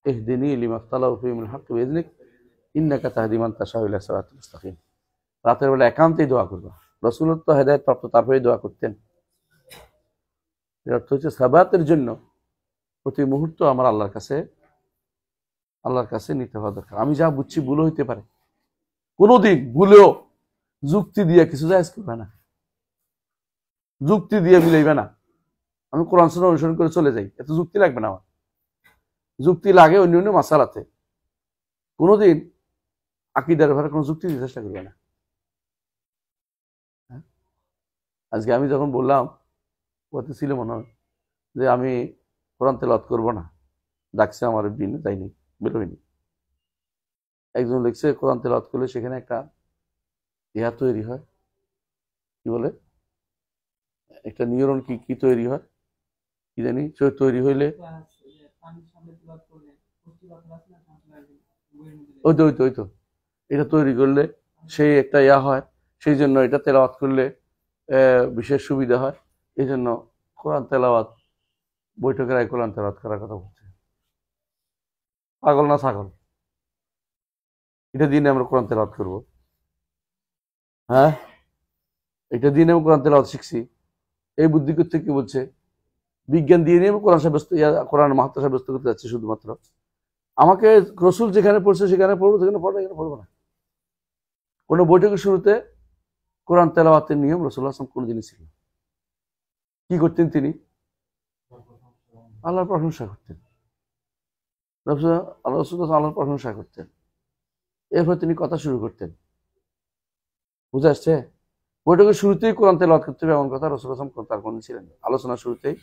Speaker 1: ইহদিনি লিমা ইখতালাফু ফীহি মিনাল হাক্কি বিইযনিক ইন্নাকা তাহদি মান তাশাউ ইলা সিরাতিল মুস্তাকিম। রাতের বেলা একান্তেই দোয়া করবা। রাসূলুল্লাহ তো হেদায়েত প্রাপ্ত, তারপরেই দোয়া করতেন। এর অর্থ হচ্ছে সাবাতের জন্য প্রতি মুহূর্ত আমার আল্লাহর কাছে নিতে হওয়া দরকার। আমি যা বুঝছি ভুলও হইতে পারে, কোনোদিন ভুলেও যুক্তি দিয়ে কিছু জায়েজ করবে না, যুক্তি দিয়ে মিলাইবে না। আমি কোরআন সুন্নাহ অনুসরণ করে চলে যাই, এত যুক্তি লাগবে না আমার। যুক্তি লাগে অন্য অন্য মাসালাতে, কোনোদিন আকীদার ব্যাপারে কোনো যুক্তি দিতে চেষ্টা করবে না। আজকে আমি যখন বললাম, ওতে ছিল মনে হয় যে আমি কোরআন তেলাওয়াত করবো না, ডাকছে আমার দিন, যাইনি, বেরোয়নি। একজন লিখছে কোরআন তেলাওয়াত করলে সেখানে একটা ইহা তৈরি হয়, কি বলে, একটা নিউরন কি তৈরি হয়, কি জানি, তৈরি হইলে ওই তো এটা তৈরি করলে সেই একটা ইয়া হয়, সেই জন্য এটা তেলাওয়াত করলে বিশেষ সুবিধা হয়। এই জন্য কোরআন তেলাওয়াত, বৈঠকের আগে কোরআন তেলাওয়াত করার কথা বলছে। পাগল না ছাগল? এটা দিনে আমরা কোরআন তেলাওয়াত করবো? হ্যাঁ, এটা দিনে আমি কোরআন তেলাওয়াত শিখছি, এই বুদ্ধি করতে কি বলছে? বিজ্ঞান দিয়ে নিয়ে আমি কোরআন সাব্যস্ত, কোরআনের মাহাত্ম্য সাব্যস্ত করতে যাচ্ছি শুধুমাত্র। আমাকে রসুল যেখানে পড়ছে সেখানে পড়বো, সেখানে পড়বো, এখানে পড়বো না। কোনো বৈঠকের শুরুতে কোরআন তেলাওয়াতের নিয়ম রাসূলুল্লাহ সাল্লাল্লাহু আলাইহি ওয়াসাল্লাম কোন জিনিস ছিল? কি করতেন তিনি? আল্লাহর প্রশংসা করতেন। আল্লাহ রসুল আল্লাহর প্রশংসা করতেন, এরপর তিনি কথা শুরু করতেন। বুঝে আসছে? বৈঠকের শুরুতেই কোরআন তেলাওয়াত করতে হবে এমন কথা রাসূল সাল্লাল্লাহু আলাইহি ওয়াসাল্লাম তার কোনো ছিলেন না। আলোচনার শুরুতেই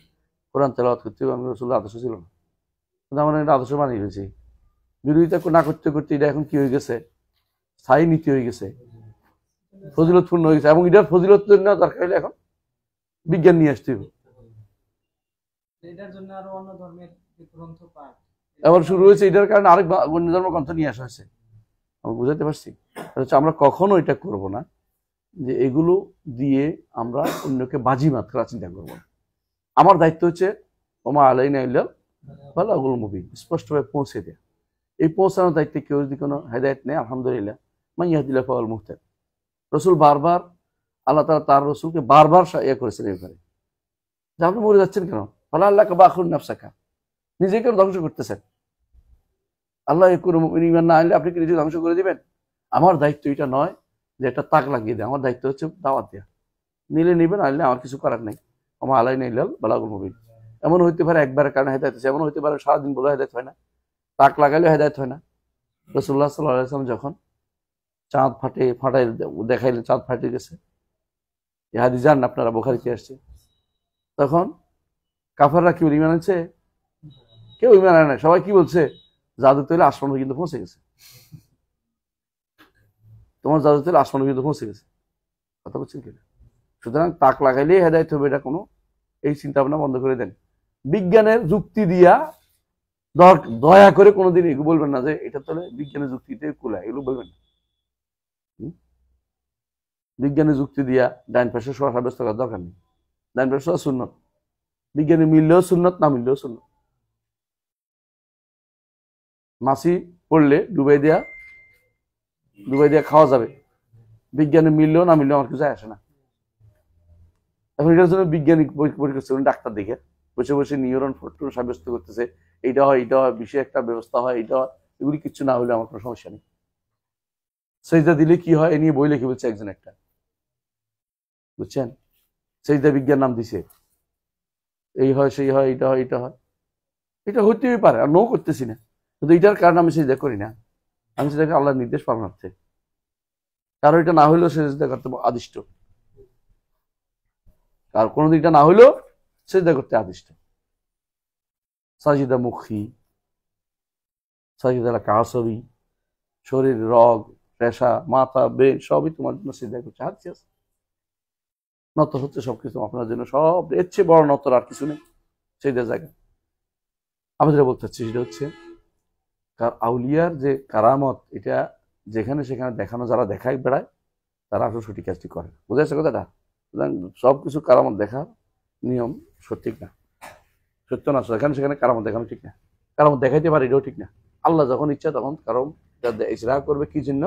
Speaker 1: কোরআন তেলাওয়াত করতে হবে এমন রাসূলের আদর্শ ছিল না। কিন্তু আমরা এটা আদর্শ বানিয়ে ফেলছি। বিরোধিতা না করতে করতে এটা এখন কি হয়ে গেছে, স্থায়ী নীতি হয়ে গেছে, ফজিলতপূর্ণ হয়ে গেছে। এবং এটার ফজিলত জন্য দরকার হলে এখন বিজ্ঞান নিয়ে আসতে হবে।
Speaker 2: এটার জন্য আরো অন্য ধর্মের গ্রন্থ পাঠ
Speaker 1: এবার শুরু হয়েছে, এটার কারণে আরেক অন্য ধর্ম গ্রন্থ নিয়ে আসা হয়েছে। আমি বুঝাতে পারছি? আমরা কখনো এটা করব না যে এগুলো দিয়ে আমরা অন্যকে বাজিমাত করার চিন্তা করবো না। আমার দায়িত্ব হচ্ছে ওমা আলাইনা ইল্লাল বালাগুল মুবিন, স্পষ্টভাবে পৌঁছে দেয়া। এই পৌঁছানোর দায়িত্বে কেউ যদি কোনো হেদায়েত নেই, আলহামদুলিল্লাহ, মান ইয়াহদিল্লাহু ফাহুয়াল মুহতাদ। রসুল বারবার আল্লাহ তাআলা তার রসুলকে বারবার ইয়ে করেছেন এই ব্যাপারে যে আপনি মরে যাচ্ছেন কেন, ফালা আল্লাহকা বাখুন নাফসাকা, নিজেকে ধ্বংস করতেছেন। আল্লাহ ইমান না আনলে আপনি কি নিজে ধ্বংস করে দিবেন? আমার দায়িত্ব এটা নয় যে এটা তাক লাগিয়ে দেয়, আমার দায়িত্ব হচ্ছে দাওয়াত দেওয়া। নিলে নিবেন, আনলে আমার কিছু করার নেই। আমার আলাইনা ইল্লাল বালাগুল মুবিন। এমন হইতে পারে একবারের কারণে হেদায়েত হচ্ছে, এমন হইতে পারে সারাদিন বলে হেদায়েত হয় না, তাক লাগাইলে হেদায়েত হয় না। রাসূলুল্লাহ সাল্লাল্লাহু আলাইহি ওয়াসাল্লাম যখন চাঁদ ফাটাই দেখাইলে চাঁদ ফাটে গেছে, এই হাদিস জানেন আপনারা, বুখারীতে আসছে, তখন কাফাররা কি ঈমান আনছে? কেউ ঈমান আনে না। সবাই কি বলছে? জাদু তৈরি আসমান কিন্তু পৌঁছে গেছে, তোমার জাদু তৈরি আসমান কিন্তু পৌঁছে গেছে। কথা বলছেন কিনা? সুতরাং তাক লাগাইলেই হেদায়েত হবে, এটা কোনো এই চিন্তা ভাবনা বন্ধ করে দেন। বিজ্ঞানের যুক্তি দিয়া দয়া করে কোনোদিন এগুলো বলবেন না যে এটা তাহলে বিজ্ঞানের যুক্তিতে কুলায়, এগুলো বলবেন না। বিজ্ঞানের যুক্তি দিয়া ডাইন পাশে সোয়া সাব্যস্ত করার দরকার নেই। ডাইন পাশে সোয়া সুন্নত, বিজ্ঞানী মিললেও সুন্নত, না মিললেও সুন্নত। মাছি পড়লে ডুবাই দিয়া খাওয়া যাবে, বিজ্ঞানী মিললেও না মিললেও আমার কিছু আসে না। এখন এটার জন্য বিজ্ঞানী পরীক্ষা করছে, ডাক্তার দেখে বসে বসে নিউরন ফটোন সাব্যস্ত করতেছে, এইটা হয়, এইটা হয়, বিশেষ একটা ব্যবস্থা হয়, এইটা হয়, এগুলি কিছু না হলে আমার কোনো সমস্যা নেই। সেজদা দিলে কি হয় এ নিয়ে বই লিখে বলছে একজন একটা, বুঝছেন? সেজদা বিজ্ঞান নাম দিছে, এই হয়, সেই হয়, এইটা হয়, এটা হয়। এটা হইতেই পারে, আর নো করতেছি না, কিন্তু এটার কারণে আমি সেজদা করি না। আমি সেটাকে আল্লাহর নির্দেশ পালনার্থে, কারণ এটা না হইলেও সেজদা করতে আদিষ্ট, আর কোনোদিন এটা না হইলেও সেজদা করতে আদিষ্ট। সাজিদা মুখী, সাজিদা কাসবি, শরীর, রগ, পেশা, মাথা, ব্রেন সবই তোমার জন্য সেজদা করছে। হাত আছে, নত হচ্ছে সবকিছু আপনার জন্য, সব এর চেয়ে বড় নতর আর কিছু নেই সেজদার জায়গা। আমি যেটা বলতে চাচ্ছি সেটা হচ্ছে আউলিয়ার যে কারামত, এটা যেখানে সেখানে দেখানো, যারা দেখায় বেড়ায় তারা আসলে সঠিক কাজটি করে। বোঝা যাচ্ছে কথাটা? সবকিছু কারামত দেখার নিয়ম সঠিক না, সত্য না। সেখানে সেখানে কারামত দেখানো ঠিক না, কারামত দেখাইতে পারে এটাও ঠিক না। আল্লাহ যখন ইচ্ছা তখন কারণ ইসরা করবে কি জন্য?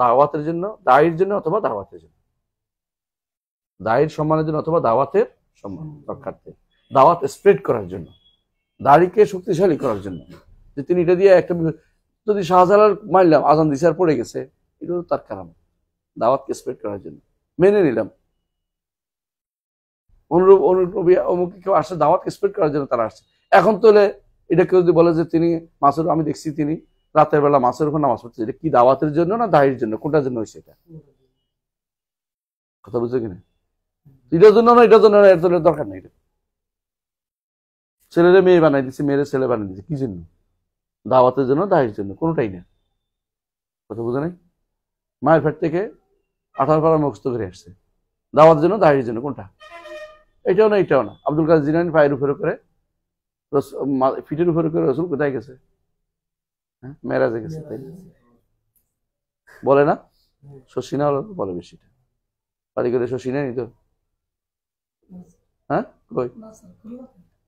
Speaker 1: দাওয়াতের জন্য, দায়ের জন্য অথবা দাওয়াতের জন্য, দায়ের সম্মানের জন্য অথবা দাওয়াতের সম্মান রক্ষার্থে, দাওয়াত স্প্রেড করার জন্য, দাড়িকে শক্তিশালী করার জন্য। যে তিনি এটা দিয়ে একটা, যদি শাহজালাল মারলাম আজান দিশার পড়ে গেছে, এগুলো তার কারণ দাওয়াতকে স্প্রেড করার জন্য মেনে নিলাম। অনুরূপ কেউ আসছে দাওয়াতকে স্প্রেড করার জন্য, তারা আসছে। এখন তোলে এটা কেউ যদি বলে যে তিনি মাসুর, আমি দেখছি তিনি রাতের বেলা মাসের উপর নামাজ পড়ছে, এটা কি দাওয়াতের জন্য না দায়ের জন্য? কোনটার জন্য হয়েছে এটা? কথা বুঝছো কিনা? এটার জন্য না, এটার জন্য না, এর জন্য দরকার নেই। ছেলেরে মেয়ে বানাই দিচ্ছে, মেয়েরে ছেলে বানাই দিচ্ছে, কি জন্য? দাওয়াতের জন্য, দায়ের জন্য? কোনোটাই না। কথা বুঝে নাই? মায়ের পেট থেকে 18 পারা মুখস্থ করে আসছে, দাওয়াতের জন্য, দায়ের জন্য? কোনটা? এটাও না, এটাও না। আব্দুল কাদের জিলানী পায়ের উপরে করে, ফিটের উপরে করে রসুল কোথায় গেছে? হ্যাঁ, মেরাজে গেছে, তাই বলে না? শশিনা বলে বেশিটা, বাড়ি করে শশিনা নি তো। হ্যাঁ, কই?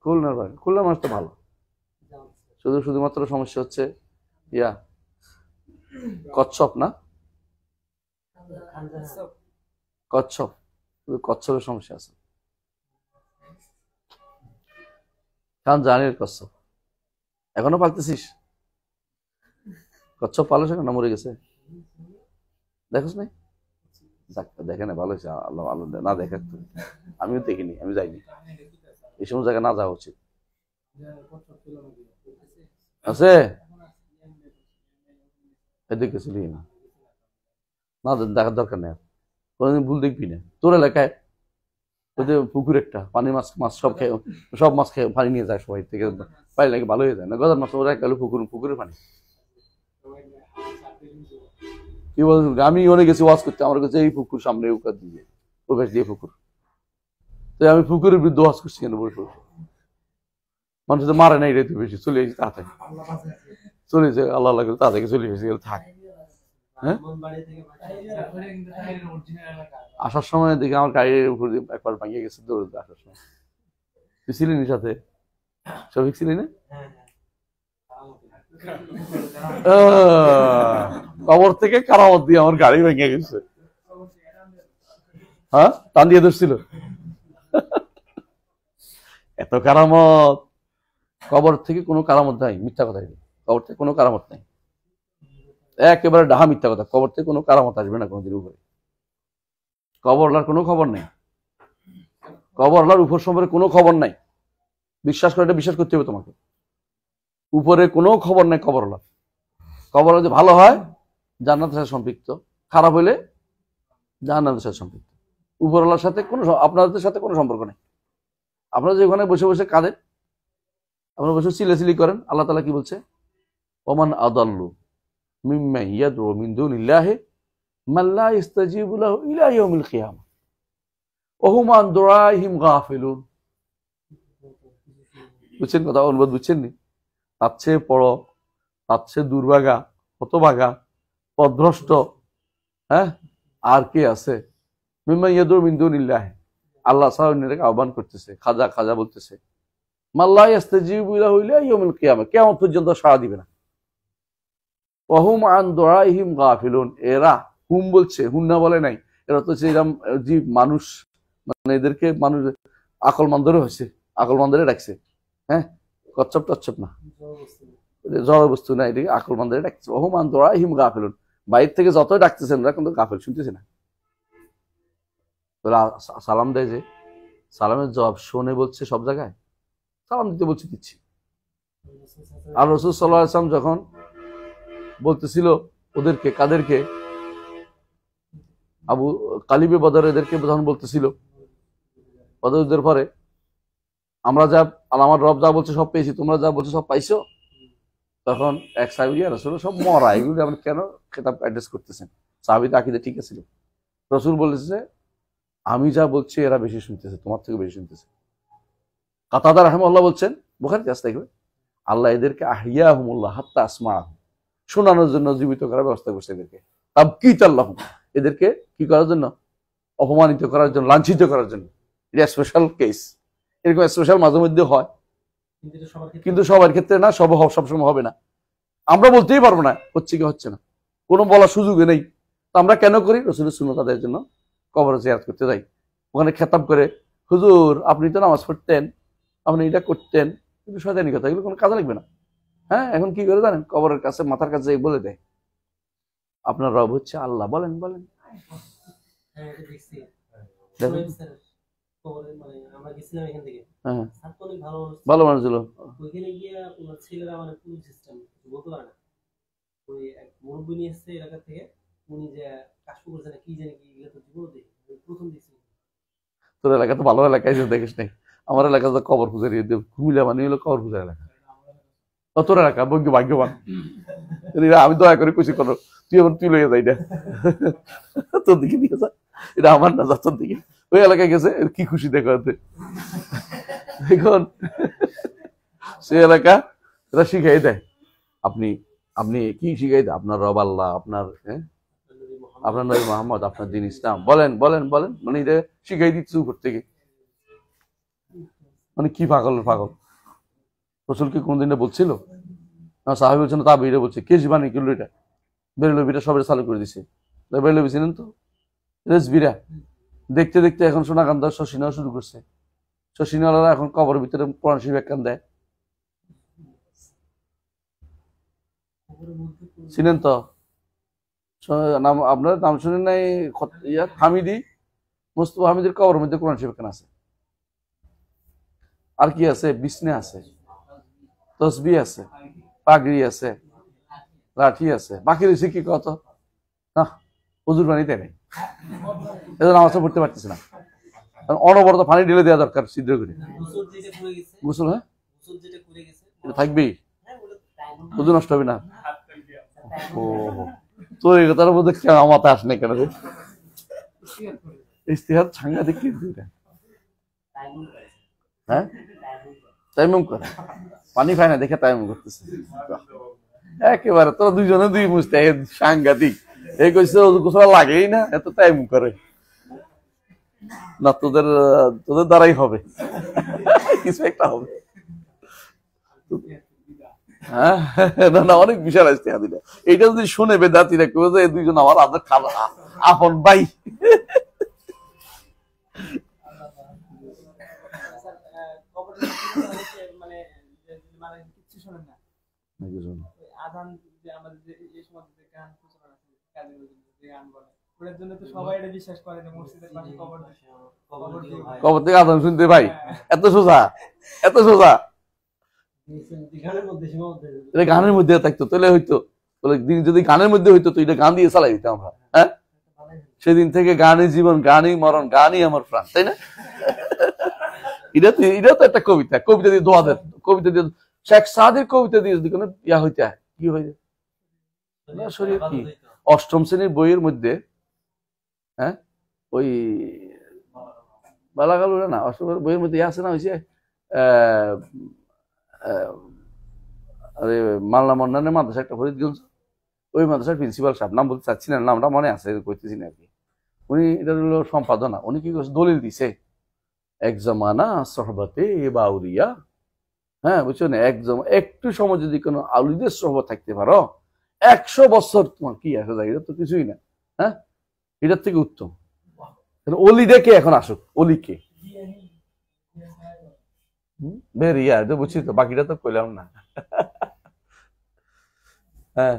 Speaker 1: খুলনার বাড়ি। খুলনার মাছ তো ভালো, শুধুমাত্র সমস্যা হচ্ছে ইয়া কচ্ছপ না, কচ্ছপ, কচ্ছপের সমস্যা আছে। কারণ জানির কচ্ছপ এখনো পালতেছিস? কচ্ছপ পালো সেখানে, মরে গেছে, দেখোস নাই? দেখে না, ভালো হয়েছে, আল্লাহ আল্লাহ না দেখে। আমিও দেখিনি, আমি যাইনি, এই সমস্ত জায়গায় না যাওয়া উচিত। আছে এদিকে ছিলি না, না দেখার দরকার নেই, কোনোদিন ভুল দেখবি না। তোর এলাকায় ওই যে পুকুর একটা, পানি মাছ মাছ সব খেয়ে, সব মাছ খেয়ে পানি নিয়ে যায় সবাই থেকে, পানি লাগে ভালো হয়ে যায় না, গজার মাছ ওরা গেল পুকুরের পানি। কি বল, আমি অনেক গেছি ওয়াজ করতে, আমার কাছে এই পুকুর সামনে উকার দিয়ে ও বেশ দিয়ে পুকুর, তো আমি পুকুরের বিরুদ্ধে ওয়াজ করছি কেন বসে বসে, মানুষ তো মারে নাই রে, তুই বেশি চলে গেছি তাড়াতাড়ি, চলে গেছে আল্লাহ লাগে তাড়াতাড়ি চলে গেছে, থাক। হ্যাঁ আসার সময় দেখি আমার গাড়ির উপর দিয়ে একবার ভাঙিয়ে গেছে দৌড়তে আসার সময়। তুই ছিলি নি সাথে, সবিক ছিলি না? কবর থেকে কারামত দিয়ে আমার গাড়ি ভেঙে গেছে। হ্যাঁ টান দিয়ে ধরছিল, এত কারামত। কবর থেকে কোনো কারামত নাই, মিথ্যা কথা, কবর থেকে কোনো কারামত নাই, একেবারে ডাহা মিথ্যা কথা। কবর থেকে কোনো কারামত আসবে না কোনোদিন উপরে, কবরলার কোনো খবর নেই, কবরলার উপর সম্পর্কে কোনো খবর নাই, বিশ্বাস করে, এটা বিশ্বাস করতে হবে তোমাকে। উপরে কোনো খবর নেই কবরলার। কবর যদি ভালো হয় জান্নাতের সাথে সম্পৃক্ত, খারাপ হইলে জাহান্নামের সাথে সম্পৃক্ত। উপরওয়ালার সাথে কোনো, আপনাদের সাথে কোনো সম্পর্ক নেই। আপনারা যে ওখানে বসে বসে কাঁদেন, আপনারা বসে চিল্লাচিল্লি করেন, আল্লাহ তাআলা কি বলছে? ওমান আদাল্লু মিম্মান ইয়াদউ মিন দুনিল্লাহি মান লা ইস্তাজিবু লাহু ইলা ইয়াউমিল কিয়ামাহ ওয়া হুম আন দুআইহিম গাফিলুন। বুঝছেন কথা? অনুবাদ বুঝছেন নি? তার চেয়ে বড়, তার চেয়ে দুর্ভাগা, হতভাগা, পথভ্রষ্ট, হ্যাঁ আর কে আছে? মিম্মান ইয়াদউ মিন দুনিল্লাহি, আল্লাহ ছাড়া অন্যকে আহ্বান করতেছে, খাজা খাজা বলতেছে, মান লা ইস্তাজিবু লাহু ইলা ইয়াউমিল কিয়ামাহ, কিয়ামত পর্যন্ত সাড়া দিবে না। ওয়া হুম আন দুআইহিম গাফিলুন, এরা হুম বলছে, হুন্না বলে নাই, এরা তো এরকম জীব মানুষ, মানে এদেরকে মানুষ আকলমানদেরও হয়েছে, আকলমানদেরই ডাকছে, হ্যাঁ কচ্ছপ টচ্ছপ না, জড় বস্তু না, এদিকে আকলমানদেরই ডাকছে। ওয়া হুম আন দুআইহিম গাফিলুন, বাইরে থেকে যতই ডাকতেছেন ওরা কিন্তু গাফিল, শুনতেছে না। সালাম দেয় যে, সালামের জবাব শোনে বলছে সব জায়গায়, সালাম দিতে বলছে দিচ্ছি। আর রাসূল সাল্লাল্লাহু আলাইহি ওয়াসাল্লাম যখন বলতেছিল ওদেরকে, কাদেরকে? আবু কালিবে বদর, এদেরকে যখন বলতেছিল বদরদের পরে, আমরা যা, আমার রব যা বলছে সব পেয়েছি, তোমরা যা বলছো সব পাইছো, তখন এক সাহাবী, রাসূল সব মরা, এগুলো আপনি কেন খেতাব অ্যাড্রেস করতেছেন? সাহাবীদের আকীদা ঠিক ছিল। রাসূল বলেছে আমি যা বলছি এরা বেশি শুনতেছে, তোমার থেকে বেশি শুনতেছে। কাতাদা রাহিমাহুল্লাহ বলছেন, বুখারীতে আছে দেখবে, আল্লাহ এদেরকে আহিয়াহুমুল্লাহ হাত্তা আসমাআহুম, শোনানোর জন্য জীবিত করার ব্যবস্থা করছে এদেরকে। তাবকিতাল্লাহুম, এদেরকে কি করার জন্য? অপমানিত করার জন্য, লাঞ্ছিত করার জন্য। এটা স্পেশাল কেস, এরকম স্পেশাল মাঝে মধ্যে হয়, কিন্তু সবার ক্ষেত্রে না, সবসময় হবে না। আমরা বলতেই পারবো না হচ্ছে কি হচ্ছে না, কোনো বলার সুযোগে নেই। তো আমরা কেন করি? রাসূলের সুন্নাত আদায়ের জন্য কবর জিয়ারত করতে যাই, ওখানে খেতাব করে, হুজুর আপনি তো নামাজ পড়তেন, আপনি এটা করতেন, কিন্তু শয়তানি কথা, এগুলো কোনো কাজে লাগবে না। হ্যাঁ এখন কি করে জানেন? কবরের কাছে, মাথার কাছে বলে দেয় আপনার রব হচ্ছে আল্লাহ, বলেন বলেন। ভালো মানুষ ছিল,
Speaker 2: ওইখানে গিয়া ওনার ছেলেরা মানে পুরো সিস্টেম বলতে পারে না, ওই এক মুরব্বী নিয়ে এসছে এলাকা থেকে, উনি যে কাজ করেছে না কি জানি কি, এগুলো তো জীবন দেখি প্রথম দেখছি।
Speaker 1: তোর এলাকা তো ভালো এলাকায় দেখিস নাই, আমার এলাকা তো কবর পূজারি, কুমিল্লা মানে হলো কবর পূজার এলাকা। তোর এলাকা ভাগ্যবান, আমি দয়া করে খুশি করো, তুই এবার তুই লইয়া যাই, তোর দিকে নিয়ে যা, এটা আমার না, যা তোর দিকে। ওই এলাকায় গেছে, কি খুশি দেখো এখন সে এলাকা এটা শিখাই দেয়, আপনি আপনি কি শিখাই দেয়? আপনার রব আল্লাহ, আপনার আপনার নবী মুহাম্মদ, আপনার দিন ইসলাম, বলেন বলেন বলেন, মানে এটা শিখাই দিচ্ছে উপর থেকে। মানে কি পাগল পাগল, রাসূল কি কোনদিন বলছিল? না, সাহাবী বলছেন, তা বেরিয়ে বলছে, কে জীবানি কিলো এটা বেরলবিটা সবাই চালু করে দিছে। বেরলবি ছিলেন তো রেসবিরা, দেখতে দেখতে এখন সোনাকান্ত শশী নেওয়া শুরু করছে। শশী নেওয়ালা এখন কবরের ভিতরে কোরআন শরীফ একখান দেয়, চিনেন তো? নাম আপনার নাম শুনেন নাই? হামিদি, মুস্তফা হামিদের কবরের মধ্যে কোরআন শরীফ একখান আছে। আর কি আছে? বিসনে আছে, তসবিহ আছে, পাগড়ি আছে, লাঠি আছে, বাকি রয়েছে কি কত না, হুজুর পানিতে নেই, এজন্য নামাজ পড়তে পারতেছে না। অনবরত পানি ঢেলে দেওয়া দরকার ছিদ্র করে। গোসল, হ্যাঁ এটা থাকবেই, হুজুর নষ্ট হবে না। ও তোর এই কথার মধ্যে কেন আমার আস নাই কেন? ইস্তিহাদ সাংঘাতিক কিন্তু এটা। হ্যাঁ তাইমুম করে, পানি খায় না দেখে তাইমুম করতেছে একেবারে। তোরা দুইজনে দুই মুস্তাহিদ সাংঘাতিক। এই কইছে গোসল লাগেই না, এত তাইমুম করে না। তোদের দ্বারাই হবে, কিছু একটা হবে। হ্যাঁ না না, অনেক বিশাল ইস্তিহাদ দিলে। এইটা যদি শুনে বেদাতিরা কেউ যে দুইজন আমার আদর খালা আপন ভাই, কবর থেকে আজান শুনতে ভাই, এত সোজা, এত সোজা। গানের মধ্যে থাকতো তাহলে হইতো, যদি গানের মধ্যে হইতো তো এটা গান দিয়ে চালাই দিতাম আমরা। হ্যাঁ সেদিন থেকে গানই জীবন, গানই মরণ, গানই আমার প্রাণ, তাই না? এটা তো একটা কবিতা, কবিতা দিয়ে দোয়া দেন, কবিতা দিয়ে শেখ সাদির কবিতা দিয়ে যদি কোনো ইয়া হইতে কি হয়ে কি অষ্টম শ্রেণীর বইয়ের মধ্যে, হ্যাঁ ওই বালাগাল না, অষ্টম বইয়ের মধ্যে আছে না, হয়েছে আরে মাল্লা মন্নানের মাদ্রাসা একটা ফরিদগঞ্জ, ওই মাদ্রাসার প্রিন্সিপাল সাহেব, নাম বলতে চাচ্ছি না, নামটা মনে আছে কইতেছি না আর কি। উনি এটা হলো সম্পাদনা, উনি কি করছে দলিল দিছে, এক জমানা সহবতে বাউরিয়া, হ্যাঁ বুঝছো না, একটু সময় যদি কোনো আউলিদের সহবত থাকতে পারো 100 বছর তোমার কি আসা যায়, এটা তো কিছুই না। হ্যাঁ এটার থেকে উত্তম অলি দেখে এখন আসুক, অলিকে বেরিয়া তো বুঝছি তো, বাকিটা তো কইলাম না। হ্যাঁ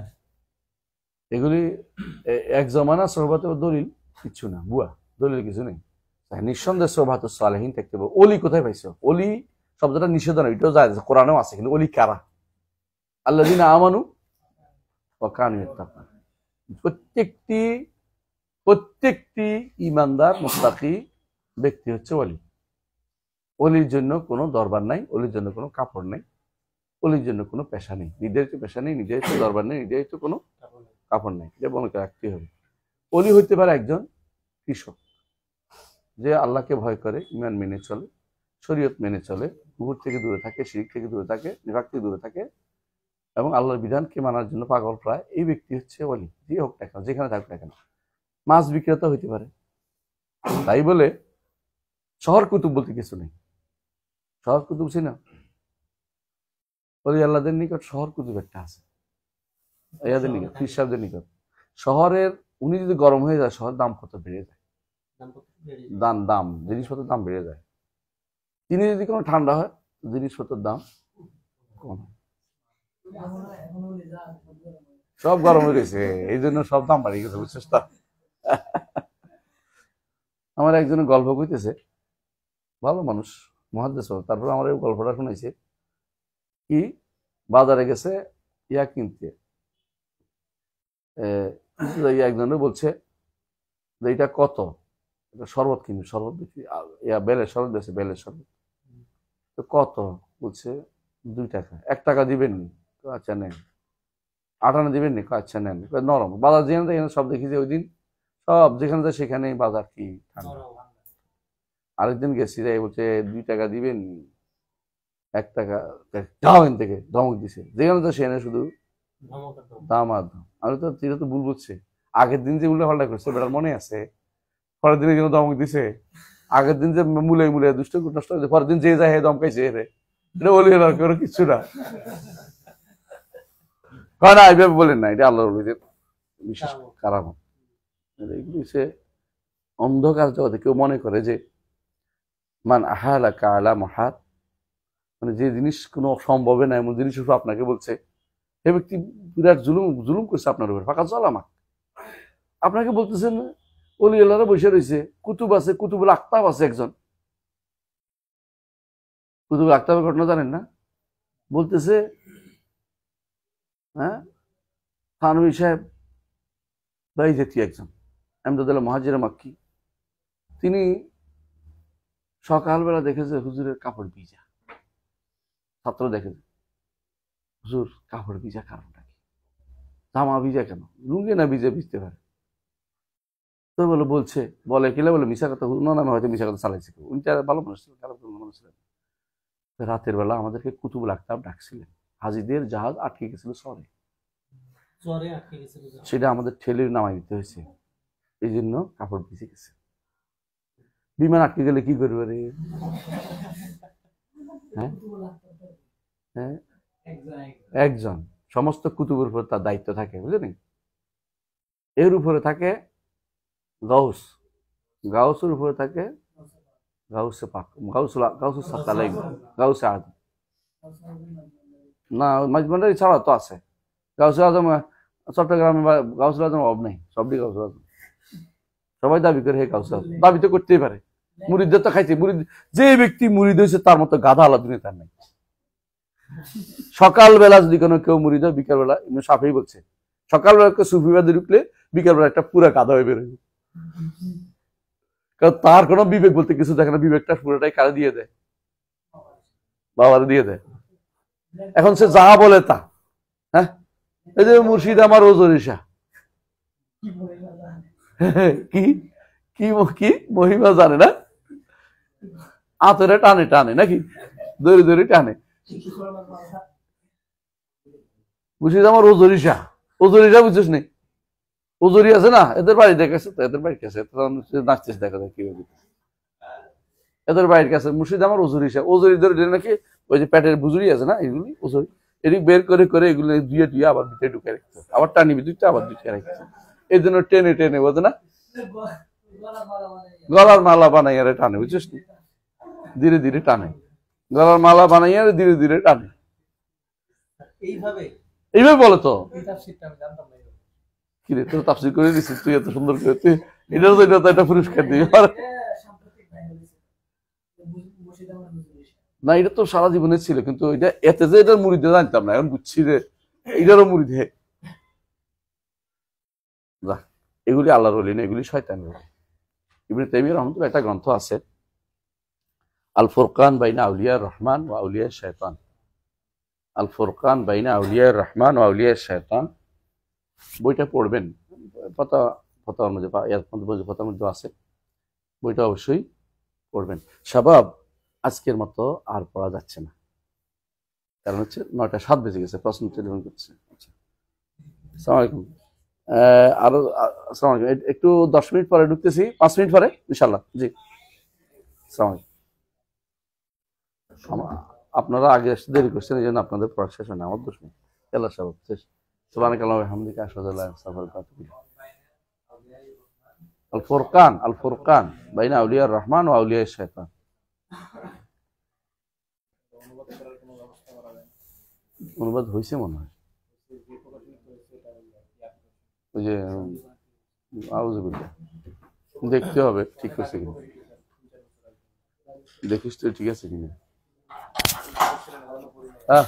Speaker 1: এগুলি এক জমানা সহবত দলিল কিছু না, বুয়া দলিল কিছু নেই। নিঃসন্দেহে সহবত সালেহীন থাকতে হবে। অলি কোথায় পাইছো? অলি শব্দটা নিষেধ নয়, এটাও যায়, কোরআনেও আছে, কিন্তু অলি কারা? আল্লাযিনা আমানু ওয়া কানু ইয়াত্তাকুন। প্রত্যেকটি ইমানদার মুত্তাকি ব্যক্তি হচ্ছে ওলি। অলির জন্য কোনো দরবার নাই, অলির জন্য কোনো কাপড় নেই, অলির জন্য কোনো পেশা নেই, নির্ধারিত পেশা নেই, নির্ধারিত দরবার নেই, নির্ধারিত কোনো কাপড় নেই, এটা মনে রাখতে হবে। অলি হইতে পারে একজন কৃষক, যে আল্লাহকে ভয় করে, ইমান মেনে চলে, শরীয়ত মেনে চলে, কুফর থেকে দূরে থাকে, শিরক থেকে দূরে থাকে, নিফাক থেকে দূরে থাকে এবং আল্লাহর বিধানকে মানার জন্য পাগল প্রায়, এই ব্যক্তি হচ্ছে ওলি, যে হোক না কেন, যেখানে থাকুক না কেন। মাছ বিক্রেতা হইতে পারে। তাই বলে শহর কুতুব বলতে কিছু নেই। শহর কুতুব ছিল না, ওলি আল্লাহদের নিকট শহর কুতুব একটা আছে, ইয়াদের নিকট, পীর সাহেবদের নিকট। শহরের উনি যদি গরম হয়ে যায়, শহরের দাম কত বেড়ে যায়, দাম জিনিসপত্রের দাম বেড়ে যায়। তিনি যদি কোনো ঠান্ডা হয়, জিনিসপত্রের দাম কম, সব গরম হয়ে গেছে, এই জন্য সব দাম বাড়িয়ে গেছে, বুঝছিস তো? আমার একজনের গল্প কইতেছে, ভালো মানুষ, মুহাদ্দিস, তারপর আমার এই গল্পটা শুনাইছে কি, বাজারে গেছে ইয়া কিনতে, একজনে বলছে যে এটা কত, শরবত কিনবে, শরবত বেশি, ইয়া বেলের শরবত বেশি, বেলের শরবত তো কত, বলছে 2 টাকা। 1 টাকা দিবেন নি? আচ্ছা নেন। 8 আনা দিবেন নি? আচ্ছা নেন। নরম বাজার যেখানে দেখেন সব দেখি যে ওই দিন সব যেখানে যায় সেখানে বাজার কি ঠান্ডা। আরেকদিন গেছি যাই, বলছে 2 টাকা দিবেন নি? 1 টাকা, যাও এখান থেকে, ধমক দিছে। যেখানে তো সেখানে শুধু দাম আর দাম। আমি তো তিরা তো ভুল বুঝছে, আগের দিন যে উল্টা পাল্টা করছে বেটার মনে আছে, পরের দিনে যেন ধমক দিছে। আগের দিন যে মূলে দুষ্ট নষ্ট হয়েছে, পরের দিন যে যায় দমকাইছে, এটা বলি না, কোনো কিছু না, না এইভাবে বলেন না, এটা আল্লাহর ওলিদের বিশেষ কারামত। এগুলি সে অন্ধকার জগতে কেউ মনে করে যে মান আহালা কালা মহাত, মানে যে জিনিস কোনো সম্ভবে না এমন জিনিস আপনাকে বলছে, সে ব্যক্তি বিরাট জুলুম করছে আপনার উপর, ফাঁকা চল আমাক। আপনাকে বলতেছেন অলি আল্লাহরা বসে রয়েছে, কুতুব আছে, কুতুবুল আক্তাব আছে একজন, কুতুবুল আক্তাবের ঘটনা জানেন না? বলতেছে হ্যাঁ, থানভী সাহেব ভাই জাতি একজন আহমদুল্লাহ মহাজির মাক্কি, তিনি সকালবেলা দেখেছে হুজুরের কাপড় ভিজা। ছাত্র দেখেছে হুজুর কাপড় ভিজা, কারণটা কি? জামা ভিজা কেন? লুঙ্গি না ভিজতে পারে। তো বলে কিলে বলে মিশা কথা, অন্য নামে হয়তো মিশা কথা চালাইছে। উনি তার ভালো মানুষ ছিলেন, খারাপ মানুষ ছিলেন। রাতের বেলা আমাদেরকে কুতুবুল আকতাব ডাকছিলেন, হাজিদের জাহাজ আটকে গেছিল শহরে, সেটা আমাদের ঠেলে নামাই দিতে হয়েছে, এই জন্য কাপড় ভিজে গেছে। বিমান আটকে গেলে কি করবে রে? হ্যাঁ হ্যাঁ, একজন সমস্ত কুতুবের উপর তার দায়িত্ব থাকে, বুঝলেন? এর উপরে থাকে গাউস, গাউসের উপরে থাকে গাউসে পাক, গাউসে সাতালাইন, গাউসে আজম। না মাঝবান্ডারি ছাড়া তো আছে গাউসে আজম। চট্টগ্রামে গাউসে আজম অভাব নেই, সবই গাউসে আজম। সবাই দাবি করে হে গাউসে আজম, দাবি তো করতেই পারে। মুরিদদের তো খাইছে, মুরিদ যে ব্যক্তি মুরিদ হয়েছে তার মতো গাধা আল্লাহ দুনিয়া তার নেই। সকালবেলা যদি কোনো কেউ মুরিদ হয়, বিকালবেলা ইমাম শাফিঈ বলছে সকালবেলা কেউ সুফিবাদে ঢুকলে বিকালবেলা একটা পুরা গাধা হয়ে বেরোয়। কারণ তার কোনো বিবেক বলতে কিছু দেখে না, বিবেকটা পুরোটাই কারে দিয়ে দেয়, বাবারে দিয়ে দেয়। এখন সে যা বলে তা। হ্যাঁ, এই যে মুর্শিদ আমার ওজরিসা, কি কি কি মহিমা জানে না, আতরে টানে টানে নাকি, দড়ি দড়ি টানে। মুর্শিদ আমার ওজরিসা, ওজরিসা বুঝছিস নি? ওজরি আছে না, এদের বাড়ি দেখেছে তো, এদের বাড়ির কাছে নাচতেছে, দেখা যায় কিভাবে এদের বাড়ির কাছে। মুর্শিদ আমার ওজরিসা, ওজরি ধরে নাকি ওই যে পেটের বুজুরি আছে না, এগুলি ওজরি, এদিক বের করে করে এগুলো দুয়ে দুয়ে আবার ভিতরে ঢুকে রাখতো, আবার টানিবি দুইটা আবার দুইটা রাখতো, এই জন্য টেনে টেনে বোঝে না, গলার মালা বানাইয়া টানে, বুঝছিস নি? ধীরে ধীরে টানে, গলার মালা বানাইয়া ধীরে ধীরে টানে। এইভাবে বলে তো। কিরে তোর তাফসীর করে দিছিস তুই এত সুন্দর করে, তুই এটার জন্য তো একটা পুরস্কার দিবি না? এটা তো সারা জীবনে ছিল, কিন্তু এটা এতে যে এটার মুরিদ জানতাম না, এখন বুঝছি যে এটারও মুরিদ। হে এগুলি আল্লাহর ওলি না, এগুলি শয়তানের ওলি। ইবনে তাইমিয়া রাহমাতুল্লাহ একটা গ্রন্থ আছে, আল ফুরকান বাইনা আউলিয়া রহমান ওয়া আউলিয়া শায়তান। আল ফুরকান বাইনা আউলিয়া রহমান ওয়া আউলিয়া শায়তান, বইটা পড়বেন, ফতোয়ার মধ্যে আছে, বইটা অবশ্যই পড়বেন। শাবাব, আজকের মতো আর পড়া যাচ্ছে না, কারণ হচ্ছে 9টা 7 বেজে গেছে, প্রশ্ন টেলিফোন করছে। আসসালামু আলাইকুম, আরো আসসালামু আলাইকুম, একটু 10 মিনিট পরে ঢুকতেছি, 5 মিনিট পরে ইনশাআল্লাহ। জি, আসসালামু আলাইকুম। আপনারা আগে আসতে দেরি করছেন, এই জন্য আপনাদের পড়া শেষ হয় না, আমার দোষ নেই। আল্লাহ শাবাব শেষ। সুবহানাকাল্লাহি ওয়া বিহামদিকা আশহাদু আল্লা ইলাহা ইল্লা আনতা আস্তাগফিরুকা ওয়া আতুবু ইলাইক। আল ফুরকান, আল ফুরকান বাইনা আউলিয়া রহমান ওয়া আউলিয়া শায়তান। অনুবাদ হয়েছে মনে হয়, ওই যে আউযুবিল্লাহ, দেখতে হবে ঠিক আছে কিনা, দেখিস তো ঠিক আছে কিনা। হ্যাঁ,